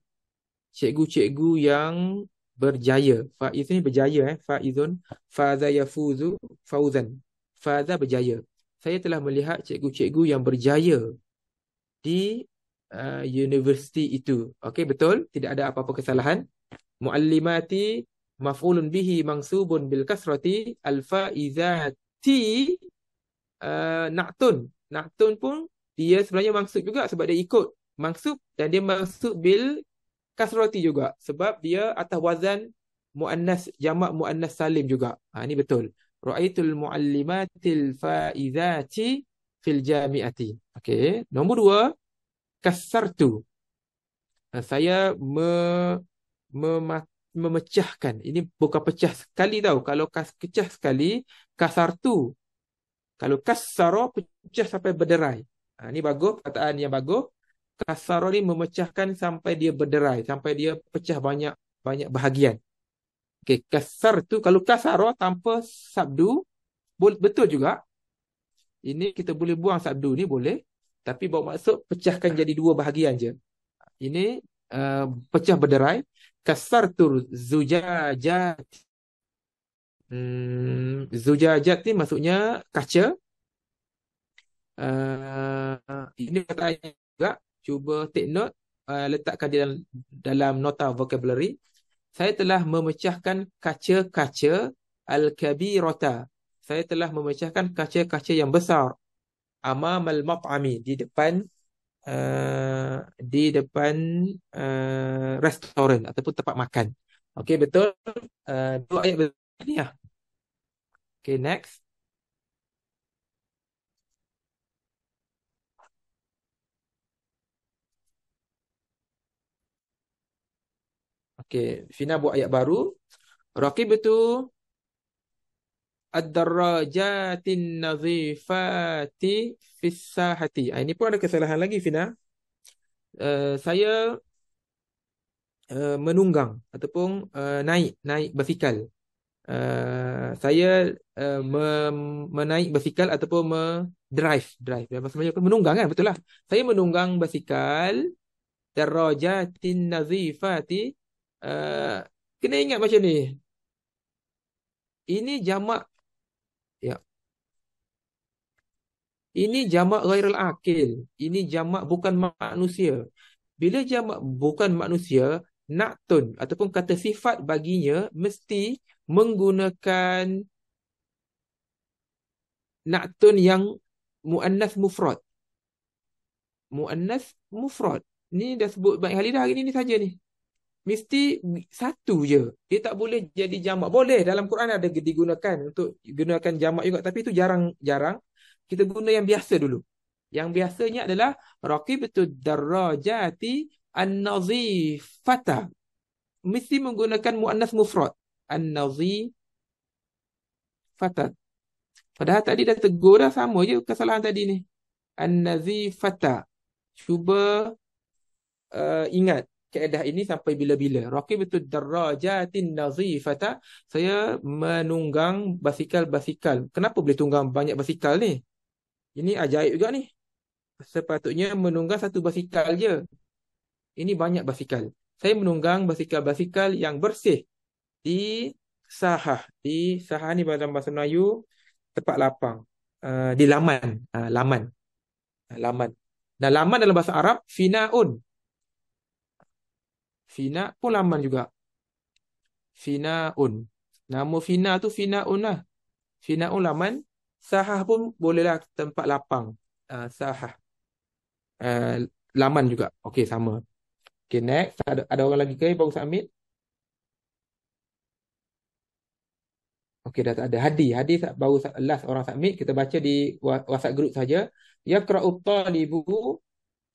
cikgu-cikgu yang berjaya. Faiz ni berjaya, faizun, faza yafuzu, fauzan. Faza berjaya. Saya telah melihat cikgu-cikgu yang berjaya di universiti itu. Okey, betul? Tidak ada apa-apa kesalahan. Muallimati maf'ulun bihi mansubun bil kasrati, al-faizati na'tun. Na'tun pun dia sebenarnya mansub juga sebab dia ikut mansub, dan dia mansub bil kasrati juga sebab dia atas wazan muannas, jamak muannas salim juga. Ini betul. Ra'aitul muallimatil faizati fil jami'ati. Okey, nombor 2, kasartu. Saya memecahkan. Ini bukan pecah sekali tau. Kalau pecah sekali, kasartu. Kalau kasara, pecah sampai berderai. Ini bagus, perkataan yang bagus. Kasara ni memecahkan sampai dia berderai, sampai dia pecah banyak bahagian. Okey, kasartu. Kalau kasara tanpa sabdu, betul juga. Ini kita boleh buang sabdu ni, boleh. Tapi bawa maksud pecahkan jadi 2 bahagian je. Ini pecah berderai. Kasartu zujajat. Zujajat ni maksudnya kaca. Ini pertanyaan juga. Cuba take note. Letakkan di dalam nota vocabulary. Saya telah memecahkan kaca-kaca al-kabirata. Saya telah memecahkan kaca-kaca yang besar. Amamal mat'ami, di depan restoran ataupun tempat makan. Okey, betul. 2 ayat betul ni lah. Okey, next. Okey, Fina buat ayat baru. Raqibtu ad-darajatin nazifati fis sahati. Ini pun ada kesalahan lagi, Fina. Saya menunggang ataupun naik basikal. Saya menaik basikal ataupun drive. Bahasa Melayu kan menunggang kan, betul lah. Saya menunggang basikal darajatin nazifati. Kena ingat macam ni. Ini jamak. Ya. Ini jamak ghairul akil. Ini jamak bukan manusia. Bila jamak bukan manusia, na'tun ataupun kata sifat baginya mesti menggunakan na'tun yang muannas mufrad. Muannas mufrad. Ni dah sebut banyak kali dah, hari ni saja ni. Mesti satu je. Dia tak boleh jadi jamak. Boleh, dalam Quran ada digunakan untuk gunakan jamak juga, tapi itu jarang-jarang. Kita guna yang biasa dulu. Yang biasanya adalah raqibatud darajati an-nazifata. Mesti menggunakan muannas mufrad. An-nazifata. Padahal tadi dah tegur dah, sama je kesalahan tadi ni. An-nazifata. Cuba ingat kaedah ini sampai bila-bila. Raqibatud darajatin nazifata. Saya menunggang basikal-basikal. Kenapa boleh tunggang banyak basikal ni? Ini ajaib juga ni. Sepatutnya menunggang satu basikal je. Ini banyak basikal. Saya menunggang basikal-basikal yang bersih di sahah. Di sahah ni dalam bahasa Melayu tempat lapang. Di laman. Laman. Dan laman dalam bahasa Arab finaun. Fina pun laman juga. Finaun. Nama Fina tu finaun lah. Finaun laman. Sahah pun bolehlah tempat lapang. Sahah. laman juga. Okey, sama. Okey, next. Ada orang lagi ke yang baru submit? Okey, dah tak ada. Hadi baru last orang submit. Kita baca di WhatsApp group saja. Yaqra'u talibu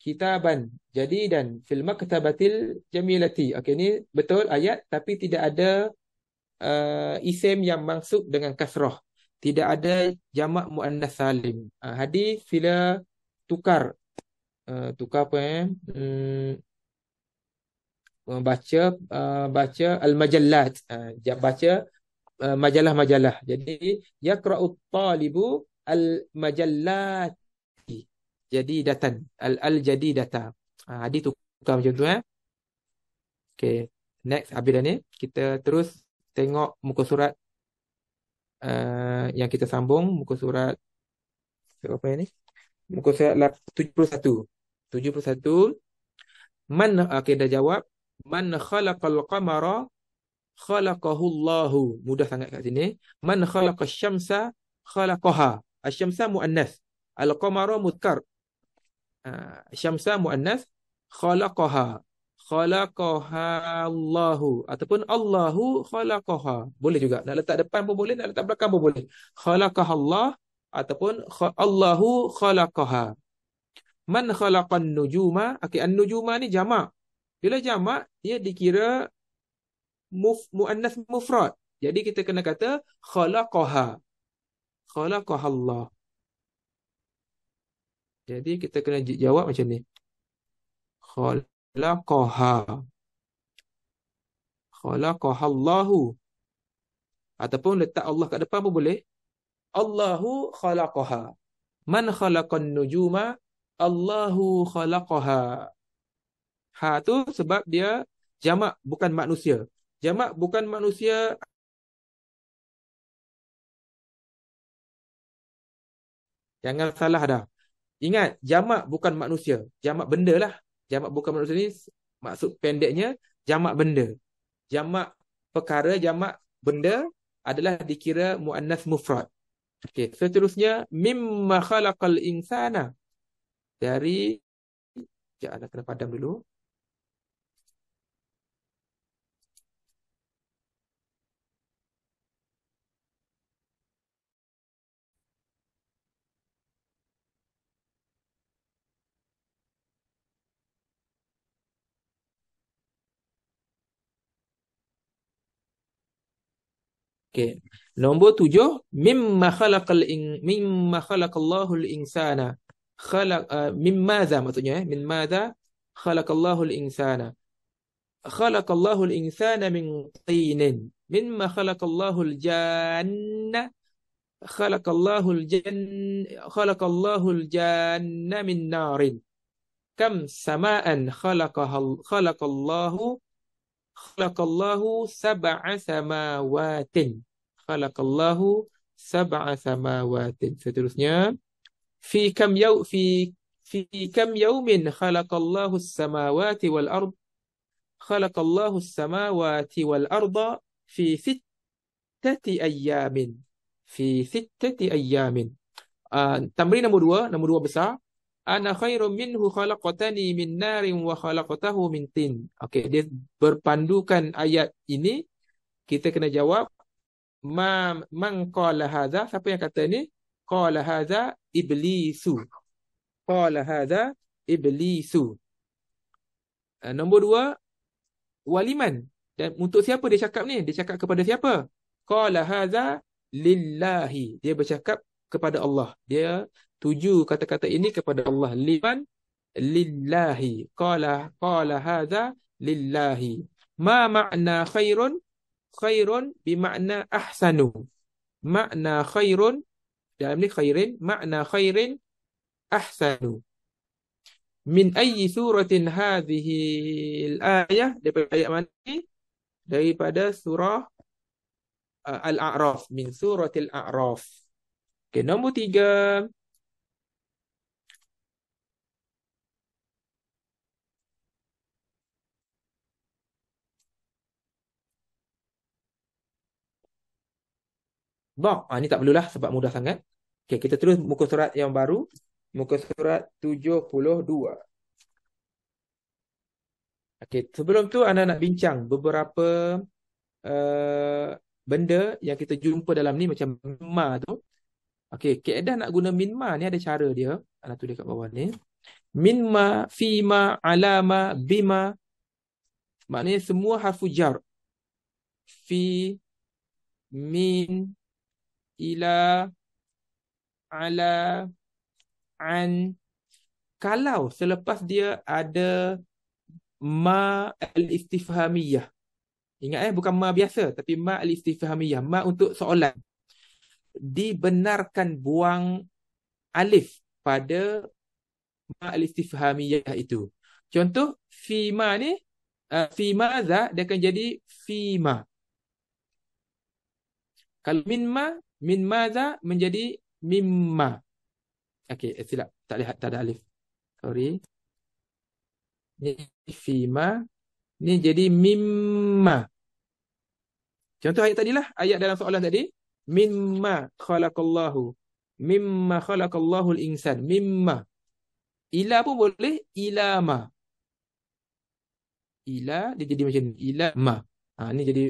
kitaban jadidan fil maktabatil jamilati. Okey, ni betul ayat tapi tidak ada isim yang mansub dengan kasrah. Tidak ada jamak muannas salim. Hadi sila tukar tukar apa baca al-majallat, baca majalah-majalah. Jadi yaqra'u talibu al-majallati jadidatan al-jadidata. Hadi tukar macam tu Okey, next habis dah ni. Kita terus tengok muka surat yang kita sambung, muka surat apa ni? Muka surat 71. 71. Okey, dah jawab. Man khalaqal qamara khalaqahullahu. Mudah sangat kat sini. Man khalaqash syamsa khalaqaha. Asy-syamsa muannas. Al-qamara mudzakkar. Syamsa muannas. Khalaqaha. Khalaqaha Allahu. Ataupun Allahu khalaqaha. Boleh juga. Nak letak depan pun boleh, nak letak belakang pun boleh. Khalaqaha Allah ataupun Allahu khalaqaha. Man khalaqan nujuma. Okey, an-nujuma ni jamak. Bila jamak, dia dikira muannas mufrad. Jadi kita kena kata khalaqaha. Khalaqaha Allah. Jadi kita kena jawab macam ni. Khalaqaha. Khalaqaha Allahu. Ataupun letak Allah kat depan pun boleh. Allahu khalaqaha. Man khalaqan nujuma. Allahu khalaqaha. Ha tu sebab dia jamak bukan manusia. Jamak bukan manusia. Jangan salah dah. Ingat, jamak bukan manusia. Jamak benda lah. Jamak bukan manusia ni maksud pendeknya jamak benda. Jamak perkara, jamak benda adalah dikira muannas mufrad. Okey, seterusnya mimma khalaqal insana. Dari jangan kena padam dulu. Okey. Nombor 7, mimma khalaqallahul insana. Mimmaza maksudnya min madza khalaqallahul insana. Khalaqallahul insana min tinin. Mimma khalaqallahul janna. Khalaqallahul janna min narin. Kam sama'an khalaqallahu sab'a samawatin. Khalaqallahu sab'a samawatin. Seterusnya fi kam yawmin khalaqallahu as-samawati wal ard. Khalaqallahu as-samawati wal arda fi sittati ayyamin. Fi sittati ayyamin. Tamrin nombor 2 besar. Ana khairum minhu khalaqatani min narin wa khalaqatahu min tin. Okey, dia berpandukan ayat ini. Kita kena jawab man qala hadza. Siapa yang kata ni? Qala hadza iblisu. Qala hadza iblisu. Nombor 2, waliman. Dan untuk siapa dia cakap ni? Dia cakap kepada siapa? Qala hadza lillahi. Dia bercakap kepada Allah. Dia tuju kata-kata ini kepada Allah. Liman lillahi. Qala hadza lillahi. Ma makna khairun? Khairun bimakna ahsanu. Makna khairun dalam ni khairin, makna khairin ahsanu. Min ayyi suratin hadhihi al-ayah? Daripada ayat mana ni? Daripada surah Al-A'raf. Min suratil A'raf. Okay, nombor 3. Ni tak perlulah sebab mudah sangat. Okay, kita terus muka surat yang baru. Muka surat 72. Okey, sebelum tu Ana nak bincang beberapa benda yang kita jumpa dalam ni macam ma tu. Okey, kaedah nak guna min ma ni ada cara dia. Ana tulis kat bawah ni. Min ma, fi ma, ala ma, bima. Maknanya semua harfu jar. Fi, min, ila, ala, an. Kalau selepas dia ada ma al-istifhamiyah. Ingat bukan ma biasa tapi ma al-istifhamiyah, ma untuk soalan. Dibenarkan buang alif pada ma al-istifhamiyah itu. Contoh fi ma ni, fi maza dia akan jadi fi ma. Kalau min maza menjadi mimma. Okey, silap, tak lihat, tak ada alif. Sorry. Ni fima, ni jadi mimma. Contoh ayat tadilah, ayat dalam soalan tadi, mimma khalaqallahu. Mimma khalaqallahu al-insan. Mimma. Ila pun boleh, ilama. Ila dia jadi macam ni, ilama. Ni jadi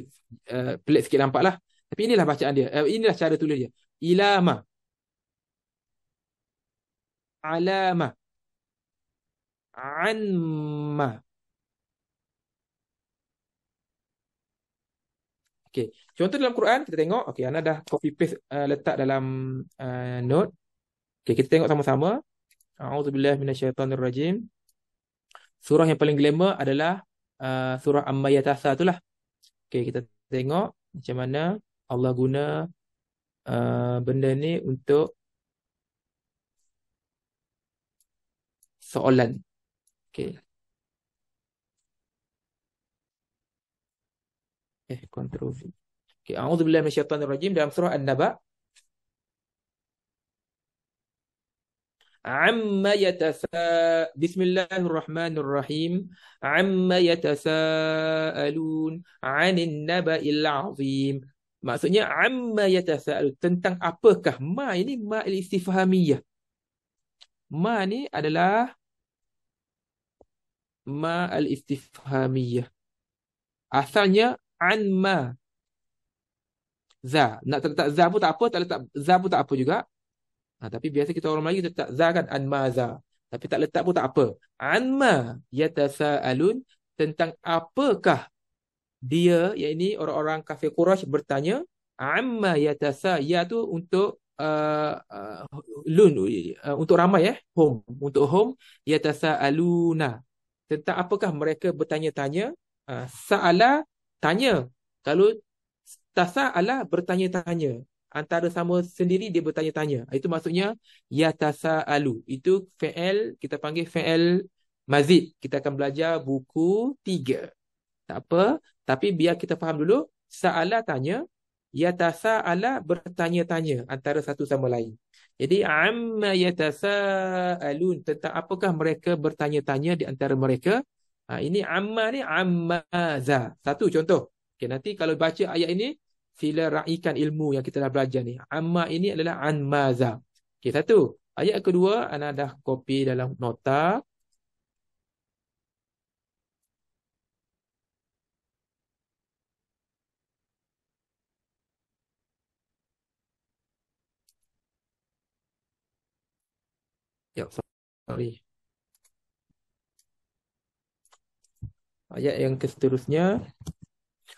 pelik sikit nampak lah. Tapi inilah bacaan dia. Inilah cara tulis dia. Ilama. Alama. Anma. Okey, contoh dalam Quran kita tengok. Okey, Ana dah copy paste letak dalam note. Okey, kita tengok sama-sama. A'udzubillahi minasyaitonirrajim. Surah yang paling glamour adalah surah Amma Yatasa itulah. Okey, kita tengok macam mana Allah guna benda ni untuk soalan. Okey. Control V. Okey, a'udzubillahi minasyaitonirrajim dalam surah An-Naba. Bismillahirrahmanirrahim. Amma yatasaalun 'anil naba'il 'azim. Maksudnya amma yatasaalun, tentang apakah? Ma ini ma al-istifhamiyah. Ma ni adalah ma al-istifhamiyah. Asalnya an ma. Za. Nak letak za pun tak apa, tak letak za pun tak apa juga. Tapi biasa kita orang Melayu letak za kan, an ma za. Tapi tak letak pun tak apa. An ma yatasaalun, tentang apakah dia, yakni orang-orang kafir Quraisy bertanya. Amma yatasa, ya tu untuk lun, untuk ramai hum, untuk hum. Yatasaaluna, tentang apakah mereka bertanya-tanya. Sa'ala, tanya. Kalau tasa'ala, bertanya-tanya. Antara sama sendiri dia bertanya-tanya. Itu maksudnya yatasa'alu. Itu fi'il, kita panggil fi'il mazid. Kita akan belajar buku 3. Tak apa, tapi biar kita faham dulu. Sa'ala, tanya. Yatasa'ala, bertanya-tanya antara satu sama lain. Jadi amma yatasa'alun, tentang apakah mereka bertanya-tanya di antara mereka. Ini amma ni ammaza. Satu contoh. Okay, nanti kalau baca ayat ini, sila raikan ilmu yang kita dah belajar ni. Amma ini adalah anmaza. Okay, satu. Ayat kedua, Ana dah copy dalam nota. Ya, sorry. Ayat yang seterusnya.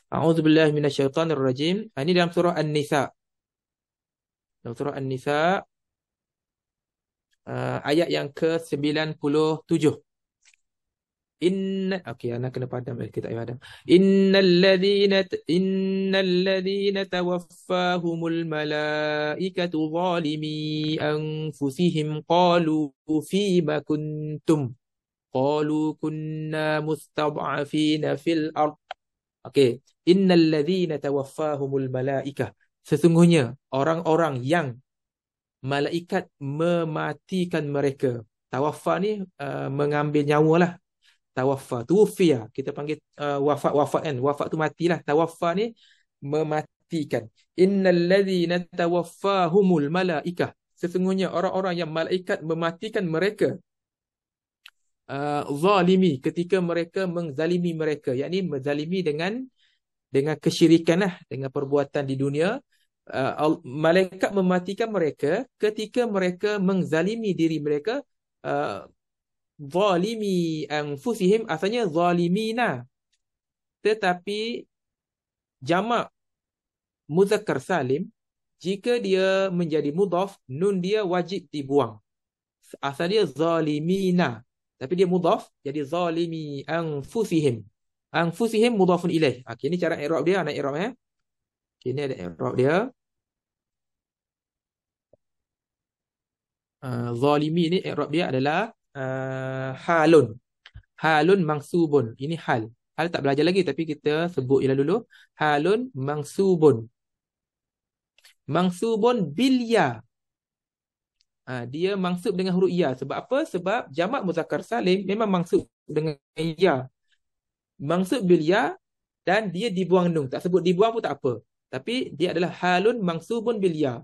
A'udzubillahi minasyaitonirrajim. Ini dalam surah An-Nisa. Dalam surah An-Nisa, ayat yang ke-97. Okey, Ana kena padam. Kita padam. Innalladzina tawaffahumul malaikatu zalimi anfusihim qalu fima kuntum. Qalu kunna mustad'afina fil ard. Okey, innalladzina tawaffahumul malaikah, sesungguhnya orang-orang yang malaikat mematikan mereka. Tawaffa ni mengambil nyawa lah. Tawaffa, tufiya, kita panggil wafat kan. Wafat tu matilah. Tawaffa ni mematikan. Innalladzina tawaffahumul malaikah, sesungguhnya orang-orang yang malaikat mematikan mereka. zalimi, ketika mereka menzalimi mereka, yakni menzalimi dengan kesyirikan lah, dengan perbuatan di dunia. Malaikat mematikan mereka ketika mereka menzalimi diri mereka. Zalimi anfusihim asalnya zalimina, tetapi jamak muzakkar salim jika dia menjadi mudhaf, nun dia wajib dibuang. Asal dia zalimina, tapi dia mudhaf jadi zalimi anfusihim. Anfusihim mudhafun ilaih. Okey, ini cara i'rab dia, nak i'rab ya. Okey, ini ada i'rab dia. Zalimi ni i'rab dia adalah halun. Halun mangsubun. Ini hal. Hal tak belajar lagi tapi kita sebut je dulu. Halun mangsubun. Mangsubun bil ya. Dia mangsub dengan huruf ya. Sebab apa? Sebab jamak muzakkar salim memang mangsub dengan ya. Mangsub bil ya dan dia dibuang nun. Tak sebut dibuang pun tak apa. Tapi dia adalah halun mangsubun bil ya.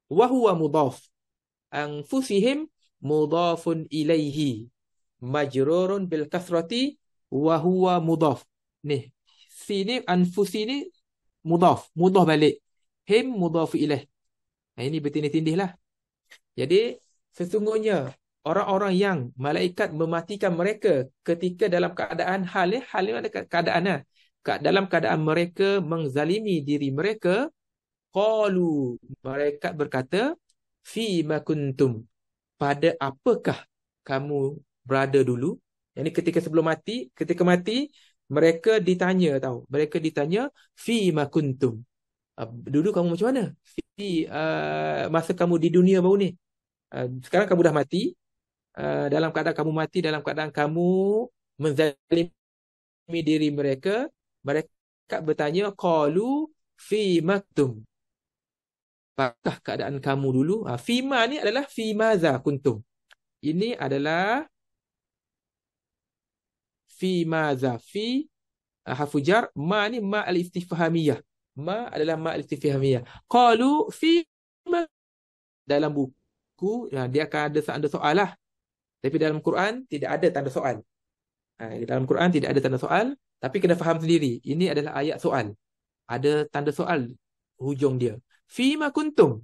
Wa huwa mudhaf. Anfusihim mudhafun ilaihi. Majrurun bil kasrati wa huwa mudhaf. Ni, sini anfusi ni mudhaf balik. Him mudhaf ilaih. Ini bertindih-tindih lah. Jadi sesungguhnya orang-orang yang malaikat mematikan mereka ketika dalam keadaan hal ni ada keadaan lah. Dalam keadaan mereka menzalimi diri mereka, qalu, mereka berkata, fi ma kuntum, pada apakah kamu berada dulu? Yani ketika sebelum mati, ketika mati mereka ditanya mereka ditanya fi ma kuntum, dulu kamu macam mana? Masa kamu di dunia baru ni. Sekarang kamu dah mati. Dalam keadaan kamu mati, dalam keadaan kamu menzalimi diri mereka, mereka bertanya qalu fi maktum, apakah keadaan kamu dulu? Fima ni adalah fi maza kuntum. Ini adalah fi maza, fi harfu jar, ma ni ma al-istifhamiyah. Ma adalah ma al-istifhamiyah. Qalu fi ma, dalam buku dia akan ada soal lah. Tapi dalam Quran tidak ada tanda soal. Dalam Quran tidak ada tanda soal, tapi kena faham sendiri. Ini adalah ayat soal. Ada tanda soal hujung dia. Fima kuntum,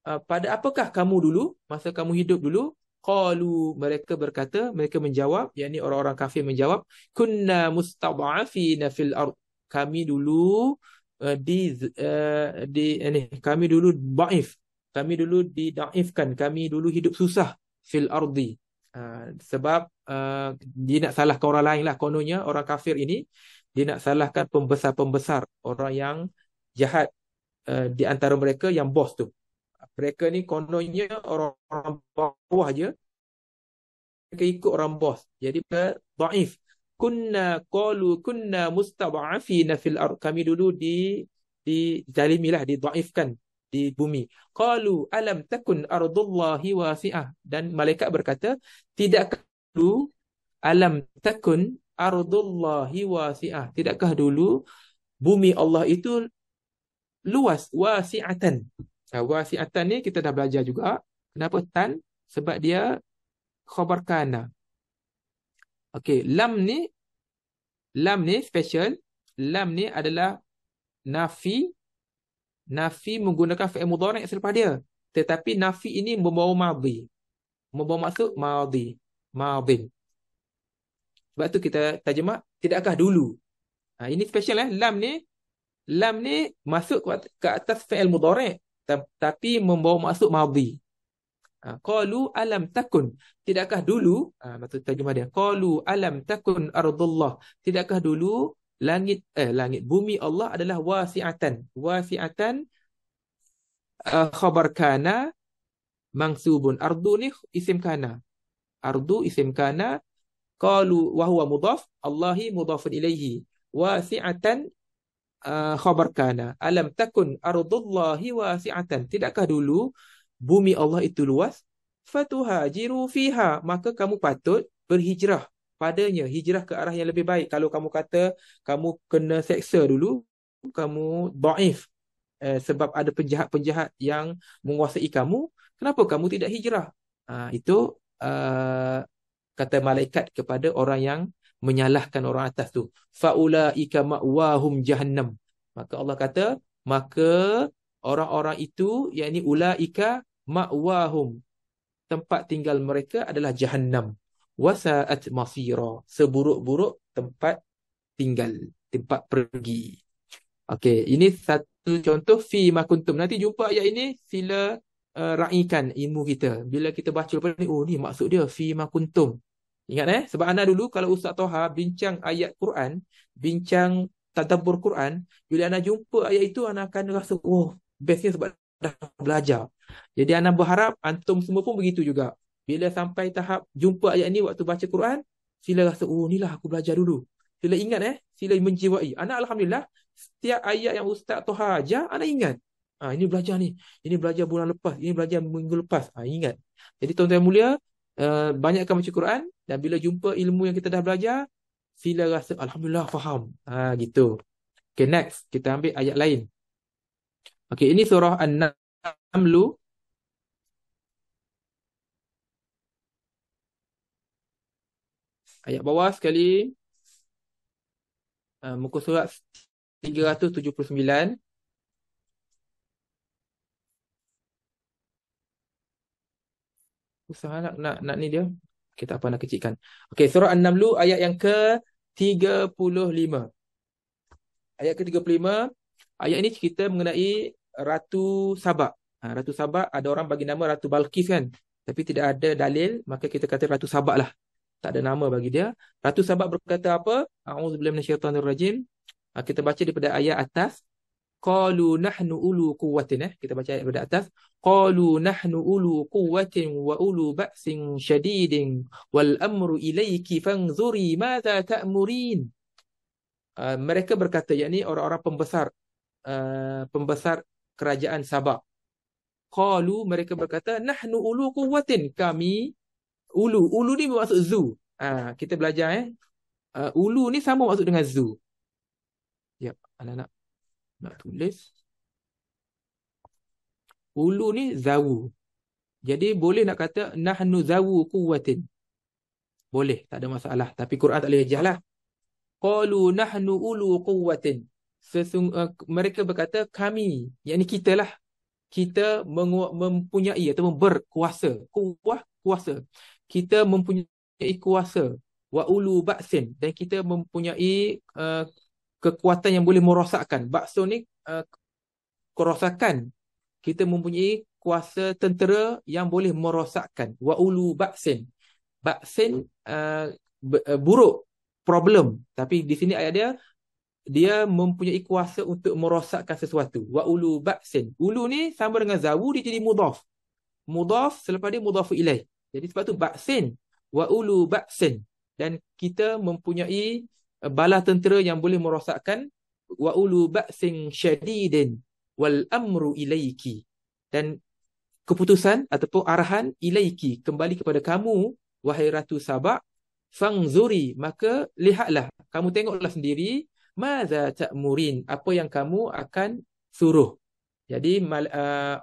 pada apakah kamu dulu, masa kamu hidup dulu? Qalu, mereka berkata, mereka menjawab, yakni orang-orang kafir menjawab, kunna mustad'afina fil ard, kami dulu kami dulu dhaif, kami dulu didaifkan, kami dulu hidup susah fil ardi. Sebab dia nak salahkan orang lain lah. Kononnya orang kafir ini dia nak salahkan pembesar-pembesar, orang yang jahat di antara mereka yang bos tu. Mereka ni kononnya orang bawah je, mereka ikut orang bos. Jadi mereka dhaif. Qalu kunna mustad'afina fil ard, kami dulu dizalimilah, didhaifkan di bumi. Qalu alam takun ardullahi wasi'ah, dan malaikat berkata, tidakkah dulu alam takun ardullahi wasi'ah, tidakkah dulu bumi Allah itu luas, wasi'atan. Wasi'atan ni kita dah belajar juga. Kenapa tan? Sebab dia khabar kana. Okey, lam ni special. Lam ni adalah nafi menggunakan fi'il mudhari' selepas dia. Tetapi nafi ini membawa madhi. Membawa maksud madhin. Sebab tu kita terjemah tidakkah dulu. Ini special Lam ni masuk ke atas fi'il mudhari' tapi membawa maksud madhi. Qalu alam takun, tidakkah dulu, maksud terjemah dia, qalu alam takun ardullah, tidakkah dulu langit bumi Allah adalah wasi'atan. Khabar kana mangsubun. Ardu ni isim kana. Ardu isim kana. Qalu wa huwa mudhaf, Allahi mudhafun ilaihi. Wasi'atan khabar kana. Alam takun ardullahi wasi'atan, tidakkah dulu bumi Allah itu luas? Fatuhajiru fiha, maka kamu patut berhijrah padanya, hijrah ke arah yang lebih baik. Kalau kamu kata kamu kena seksa dulu, kamu dhaif, sebab ada penjahat-penjahat yang menguasai kamu, kenapa kamu tidak hijrah? Itu kata malaikat kepada orang yang menyalahkan orang atas tu. Faulaika ma'wahum jahannam. Maka Allah kata, maka orang-orang itu, yakni ulaika ma'wahum, tempat tinggal mereka adalah jahannam. Wasa'at masira, seburuk-buruk tempat tinggal, tempat pergi. Okey, ini satu contoh fi ma kuntum. Nanti jumpa ayat ini, sila raikan ilmu kita. Bila kita baca lepas ni, oh ni maksud dia fi ma kuntum. Ingat sebab Ana dulu kalau Ustaz Toha bincang ayat Quran, bincang tadabbur Quran, bila Ana jumpa ayat itu, Ana akan rasa, oh, bestnya sebab dah belajar. Jadi Ana berharap antum semua pun begitu juga. Bila sampai tahap jumpa ayat ni waktu baca Quran, sila rasa, oh, inilah aku belajar dulu. Sila ingat sila menjiwai. Ana alhamdulillah, setiap ayat yang Ustaz Toha ajar, Ana ingat. Ini belajar ni. Ini belajar bulan lepas. Ini belajar minggu lepas. Ingat. Jadi tuan-tuan mulia, banyakkan baca Quran, dan bila jumpa ilmu yang kita dah belajar, sila rasa alhamdulillah faham. Gitu. Okay, next kita ambil ayat lain. Okay, ini surah An-Naml. Ayat bawah sekali, muka surat 379. Usaha nak ni dia. Kita apa nak kecilkan. Okey, surah An-Naml ayat yang ke-35. Ayat ke-35, ayat ini cerita mengenai Ratu Sabak. Ratu Sabak, ada orang bagi nama Ratu Balqis kan. Tapi tidak ada dalil, maka kita kata Ratu Sabak lah. Tak ada nama bagi dia. Ratu Sabak berkata apa? A'udzubillahi minasyaitonirrajim. Kita baca daripada ayat atas. Qalu nahnu ulu quwwatin. Kita baca ayat daripada atas. Qalu nahnu ulu quwwatin wa ulu ba'sin syadidin wal amru ilayki fanzuri madza ta'murin. Mereka berkata, yakni orang-orang pembesar kerajaan Sabak. Qalu, mereka berkata, nahnu ulu quwwatin, kami ulu ni bermaksud zu. Kita belajar ulu ni sama maksud dengan zu. Ya, anak-anak nak tulis. Ulu ni zawu. Jadi boleh nak kata nahnu zawu quwwatin. Boleh, tak ada masalah. Tapi Quran tak boleh hijahlah. Qalu nahnu ulu quwwatin. Mereka berkata kami, yakni kita lah. Kita mempunyai atau berkuasa. Kuasa. Kita mempunyai kuasa. Wa ulu ba'sin. Dan kita mempunyai kekuatan yang boleh merosakkan. Ba'sun ni kerosakan. Kita mempunyai kuasa tentera yang boleh merosakkan. Wa ulu ba'sin. Ba'sin buruk, problem. Tapi di sini ayat dia mempunyai kuasa untuk merosakkan sesuatu. Wa ulu ba'sin. Ulu ni sama dengan zawu, dia jadi mudhaf. Mudhaf selepas dia mudhafu ilaih. Jadi sebab tu ba'sin. Wa ulu ba'sin. Dan kita mempunyai bala tentera yang boleh merosakkan. Wa ulu ba'sin syadidin wal amru ilaiki. Dan keputusan ataupun arahan ilaiki, kembali kepada kamu, wahai Ratu Sabak. Fangzuri, maka lihatlah, kamu tengoklah sendiri, madza ta'murin, apa yang kamu akan suruh. Jadi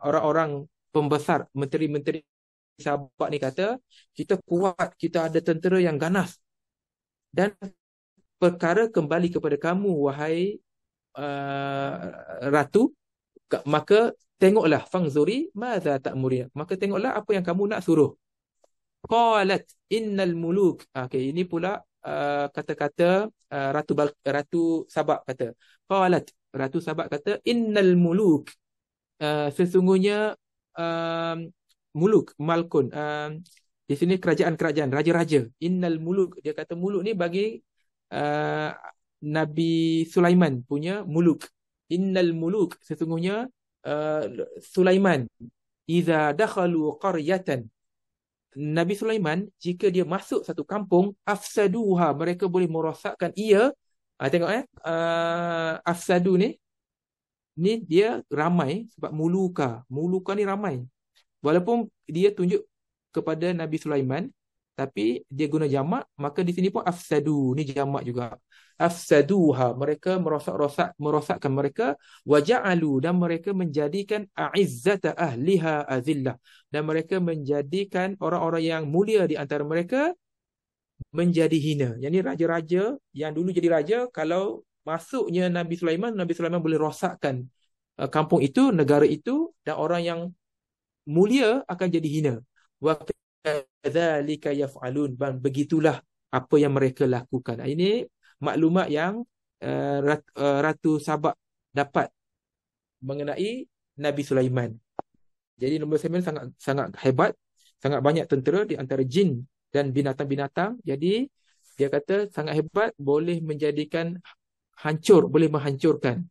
orang-orang pembesar, menteri-menteri Sabak ni kata, kita kuat, kita ada tentera yang ganas. Dan perkara kembali kepada kamu, wahai Ratu, maka tengoklah, fangzuri madza ta'murin, maka tengoklah apa yang kamu nak suruh. Qalat innal muluk. Okey, ini pula kata-kata Ratu Sabak kata. Qalat, Ratu Sabak kata, innal muluk, sesungguhnya muluk, malkun, di sini kerajaan-kerajaan, raja-raja. Innal muluk, dia kata muluk ni bagi Nabi Sulaiman punya muluk. Innal muluk, sesungguhnya Sulaiman, iza dakhalu qaryatan, Nabi Sulaiman jika dia masuk satu kampung, afsaduha, mereka boleh merosakkan ia. Tengok afsadu ni dia ramai sebab muluka ni ramai. Walaupun dia tunjuk kepada Nabi Sulaiman, tapi dia guna jamak, maka di sini pun afsadu ni jamak juga. Afsaduha, mereka merosakkan mereka. Waja'alu, dan mereka menjadikan a'izzata ahliha azillah, dan mereka menjadikan orang-orang yang mulia di antara mereka menjadi hina. Yang ni raja-raja yang dulu jadi raja, kalau masuknya Nabi Sulaiman boleh rosakkan kampung itu, negara itu, dan orang yang mulia akan jadi hina. Wa kadzalika yaf'alun, dan begitulah apa yang mereka lakukan. Ini maklumat yang Ratu Sabak dapat mengenai Nabi Sulaiman. Jadi Nabi Sulaiman sangat sangat hebat, sangat banyak tentera di antara jin dan binatang-binatang. Jadi dia kata sangat hebat, boleh menjadikan hancur, boleh menghancurkan.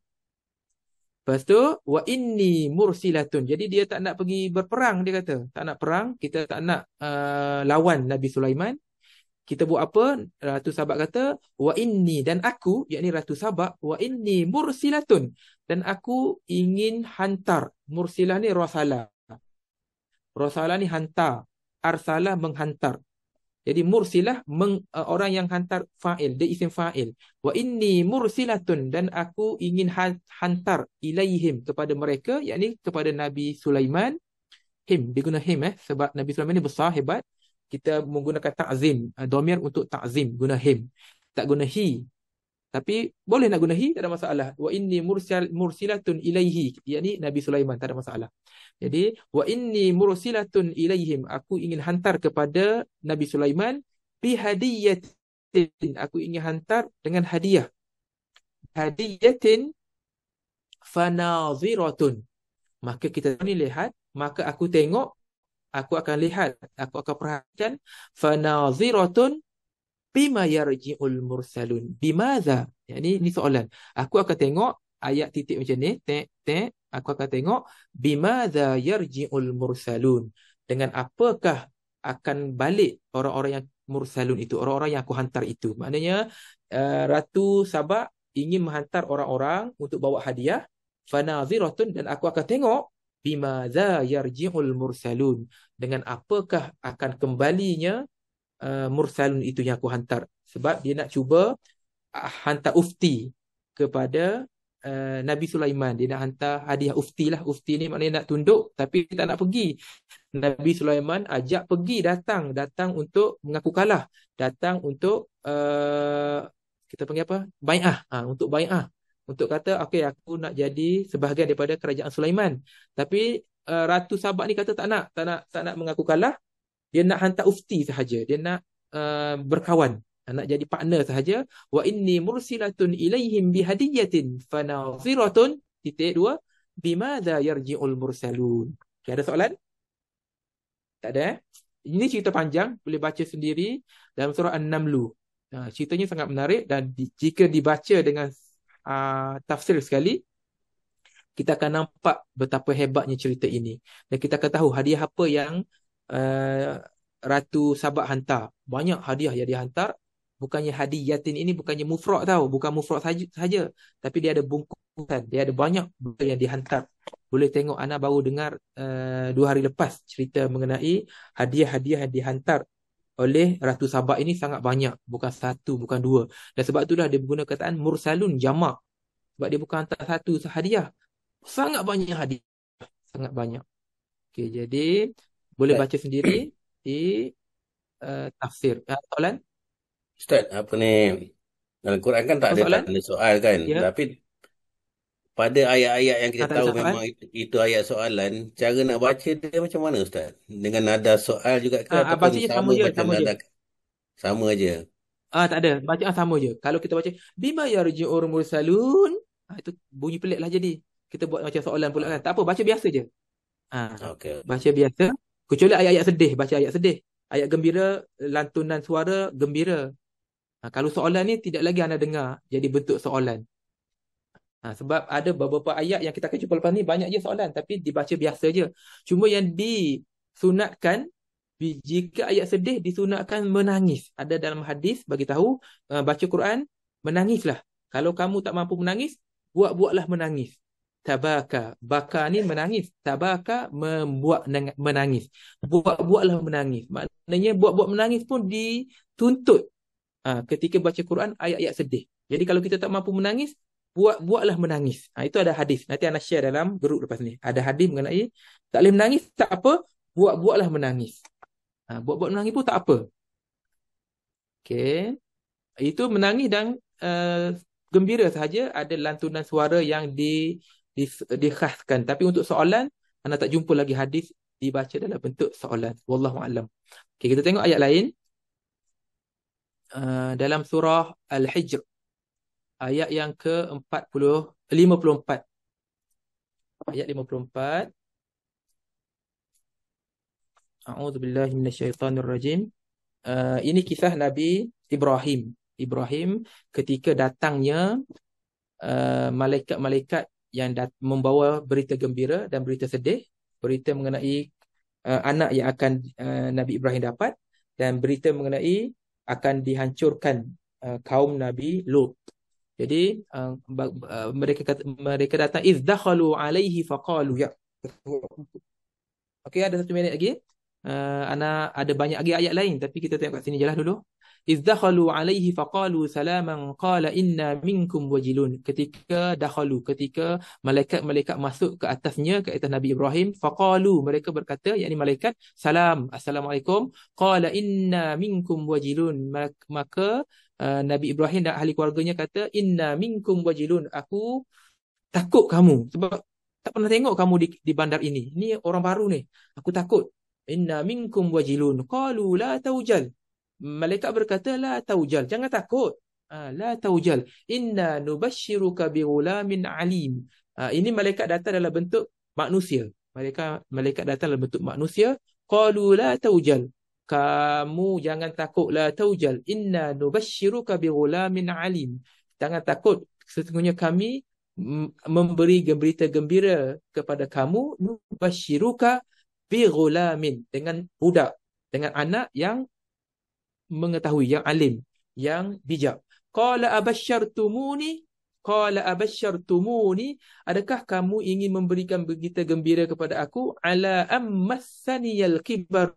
Lepas tu wa inni mursilatun. Jadi dia tak nak pergi berperang, dia kata. Tak nak perang, kita tak nak lawan Nabi Sulaiman. Kita buat apa? Ratu Sabak kata wa inni, dan aku, yakni Ratu Sabak, wa inni mursilatun, dan aku ingin hantar. Mursilah ni rasalah. Rasalah ni hantar. Arsalah menghantar. Jadi mursilah orang yang hantar, fa'il, dia isim fa'il. Wa inni mursilatun, dan aku ingin hantar ilaihim, kepada mereka, yakni kepada Nabi Sulaiman. Him, dia guna him sebab Nabi Sulaiman ni besar, hebat. Kita menggunakan ta'zim, dhamir untuk ta'zim, guna him. Tak guna he. Tapi boleh nak guna he, tak ada masalah. Wa inni mursilatun ilaihi, yakni Nabi Sulaiman, tak ada masalah. Jadi wa inni mursilatun ilaihim, aku ingin hantar kepada Nabi Sulaiman bi hadiyatin, aku ingin hantar dengan hadiah. Hadiyatin fanaziratun, maka kita ni lihat, maka aku tengok, aku akan lihat, aku akan perhatikan. Fanaziratun bima yarji'ul mursalun. Bimadha? Yani ni soalan. Aku akan tengok ayat titik macam ni, aku akan tengok bimadha yarji'ul mursalun. Dengan apakah akan balik orang-orang yang mursalun itu, orang-orang yang aku hantar itu. Maknanya Ratu Sabak ingin menghantar orang-orang untuk bawa hadiah. Fanaziratun, dan aku akan tengok bimadha yarji'ul mursalun, dengan apakah akan kembalinya mursalun itu yang aku hantar. Sebab dia nak cuba hantar ufti kepada Nabi Sulaiman. Dia nak hantar hadiah ufti lah. Ufti ni maknanya nak tunduk tapi tak nak pergi. Nabi Sulaiman ajak pergi, datang untuk mengaku kalah, datang untuk kita panggil apa? Bai'ah. Untuk bai'ah. Untuk kata okey, aku nak jadi sebahagian daripada kerajaan Sulaiman. Tapi Ratu Sabak ni kata tak nak mengaku kalah. Dia nak hantar ufti sahaja. Dia nak berkawan, nak jadi partner sahaja. Wa inni mursilatun ilaihim bihadiyatin fanaziratun (2) bimadha yarji'ul mursalun. Okay, ada soalan? Tak ada. Ini cerita panjang, boleh baca sendiri dalam surah An-Namlu. Ceritanya sangat menarik, dan jika dibaca dengan tafsir sekali, kita akan nampak betapa hebatnya cerita ini. Dan kita akan tahu hadiah apa yang Ratu Sabak hantar. Banyak hadiah yang dia hantar. Bukannya hadiyatin ini bukannya mufrad tau. Bukan mufrad saja. Tapi dia ada bungkusan. Dia ada banyak benda yang dihantar. Boleh tengok, Ana baru dengar 2 hari lepas cerita mengenai hadiah-hadiah yang dihantar oleh Ratu Sabak ini sangat banyak. Bukan 1, bukan 2. Dan sebab itulah dia guna kataan mursalun jamak. Sebab dia bukan hantar 1 hadiah. Sangat banyak hadiah. Sangat banyak. Okay, jadi boleh baca sendiri di tafsir. Soalan? Ustaz, apa ni? Dalam Quran kan tak ada Soalan? tanda soal kan? Ya. Tapi pada ayat-ayat yang kita Tak ada tahu soalan? memang itu ayat soalan, cara nak baca dia macam mana Ustaz? Dengan nada soal juga ke ataupun Bacanya sama je, macam sama je. nada sama je? Tak ada. Bacaan sama je. Kalau kita baca bima yarji'ur mursalun, itu bunyi pelik lah jadi. Kita buat macam soalan pula kan. Tak apa, baca biasa je. Okey. Baca biasa. Kecuali ayat-ayat sedih, baca ayat sedih. Ayat gembira, lantunan suara gembira. Kalau soalan ni tidak lagi anda dengar jadi bentuk soalan. Sebab ada beberapa ayat yang kita akan jumpa lepas ni banyak je soalan, tapi dibaca biasa je. Cuma yang disunatkan, jika ayat sedih disunatkan menangis. Ada dalam hadis bagi tahu baca Quran menangislah. Kalau kamu tak mampu menangis, buat-buatlah menangis. Tabaka, baka ni menangis. Tabaka membuat menangis. Buat-buatlah menangis. Maknanya buat-buat menangis pun dituntut ketika baca Quran ayat-ayat sedih. Jadi kalau kita tak mampu menangis, buatlah menangis. Itu ada hadis. Nanti Ana share dalam grup lepas ni. Ada hadis mengenai tak boleh menangis, tak apa, buatlah menangis. Buat-buat menangis pun tak apa. Okey. Itu menangis dan gembira sahaja, ada lantunan suara yang dikhaskan. Tapi untuk soalan, anda tak jumpa lagi hadis dibaca dalam bentuk soalan. Wallahu a'lam. Okey, kita tengok ayat lain. Dalam surah Al-Hijr, ayat yang ke-54. Ayat 54. A'udzubillahi minasyaitonirrajim. Ini kisah Nabi Ibrahim. Ibrahim ketika datangnya malaikat-malaikat yang membawa berita gembira dan berita sedih, berita mengenai anak yang akan Nabi Ibrahim dapat, dan berita mengenai akan dihancurkan kaum Nabi Lut. Jadi mereka datang, izdakhalu alaihi faqalu ya. Okey, ada 1 minit lagi. Ana ada banyak lagi ayat lain, tapi kita tengok kat sini jelas dulu. Izdakhalu alaihi faqalu salaman qala inna minkum wajilun. Ketika malaikat-malaikat masuk ke atasnya, ke atas Nabi Ibrahim, faqalu, mereka berkata, yakni malaikat, salam, assalamualaikum, qala inna minkum wajilun. Maka Nabi Ibrahim dan ahli keluarganya kata, inna minkum wajilun, aku takut kamu sebab tak pernah tengok kamu di bandar ini. Ni orang baru ni. Aku takut. Inna minkum wajilun. Qalu la taujal. Malaikat berkata, la taujal, jangan takut. La taujal. Inna nubashiruka bighulamin alim. Ini malaikat datang dalam bentuk manusia. Malaikat datang dalam bentuk manusia. Qalu la taujal. Kamu jangan takut, la taujal. Inna nubashiruka bighulamin alim. Jangan takut. Sesungguhnya kami memberi berita gembira kepada kamu, nubashiruka bighulamin, dengan budak, dengan anak yang mengetahui, yang alim, yang bijak. Qala abashartumuni, adakah kamu ingin memberikan berita gembira kepada aku, ala ammassaniyal kibar,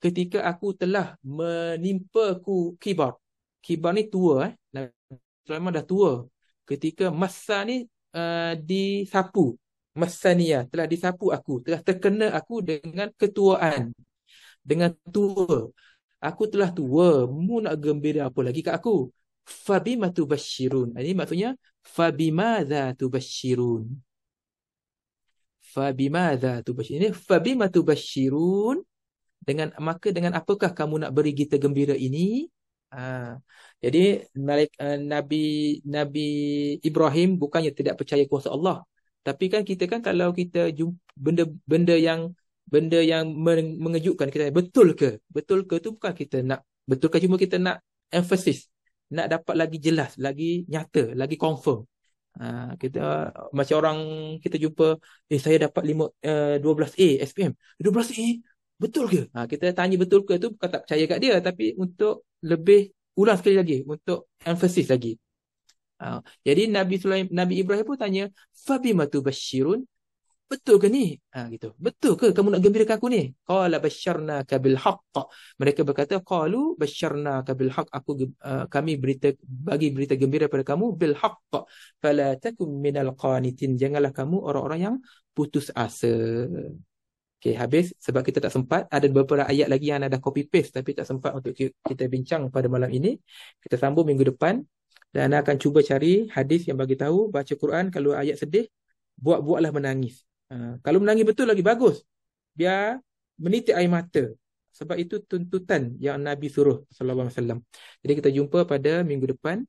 ketika aku telah menimpaku kibar. Kibar ni tua, Nabi Sulaiman dah tua. Ketika massa ni disapu, massaniya, telah disapu aku, telah terkena aku dengan ketuaan, dengan tua. Aku telah tua, mu nak gembira apa lagi kat aku? Fabima tubashirun. Ini maksudnya fabimadza tubashirun. Fabimadza tubashirun. Ini fabima tubashirun. Maka dengan apakah kamu nak beri berita gembira ini? Jadi Nabi Ibrahim bukannya tidak percaya kuasa Allah. Tapi kan kita kan, kalau kita jumpa benda yang mengejutkan, kita betul ke? Betul ke tu bukan kita nak betulkan, cuma kita nak emphasis, nak dapat lagi jelas, lagi nyata, lagi confirm. Kita macam orang kita jumpa, saya dapat 12A SPM. 12A betul ke? Kita tanya betul ke tu bukan tak percaya kat dia, tapi untuk lebih ulang sekali lagi, untuk emphasis lagi. Jadi Nabi Ibrahim pun tanya, fabima tubashirun, betul ke ni? Gitu. Betul ke kamu nak gembirakan aku ni? Qala basyarnaka bil haqq. Mereka berkata, qalu basyarnaka bil haqq, kami bagi berita gembira pada kamu bil haqq. Fala takum minal qanitin, janganlah kamu orang-orang yang putus asa. Okey, habis sebab kita tak sempat. Ada beberapa ayat lagi yang ada copy paste tapi tak sempat untuk kita bincang pada malam ini. Kita sambung minggu depan. Dan akan cuba cari hadis yang bagi tahu baca Quran kalau ayat sedih, buat-buatlah menangis. Kalau menangis betul lagi bagus. Biar menitik air mata. Sebab itu tuntutan yang Nabi suruh sallallahu alaihi wasallam. Jadi kita jumpa pada minggu depan.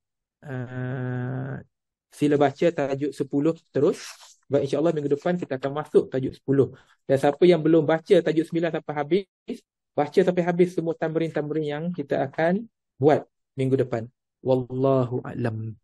Sila baca tajuk 10 terus. Baik, insya-Allah minggu depan kita akan masuk tajuk 10. Dan siapa yang belum baca tajuk 9 sampai habis, baca sampai habis semua tamrin-tamrin yang kita akan buat minggu depan. Wallahu a'lam.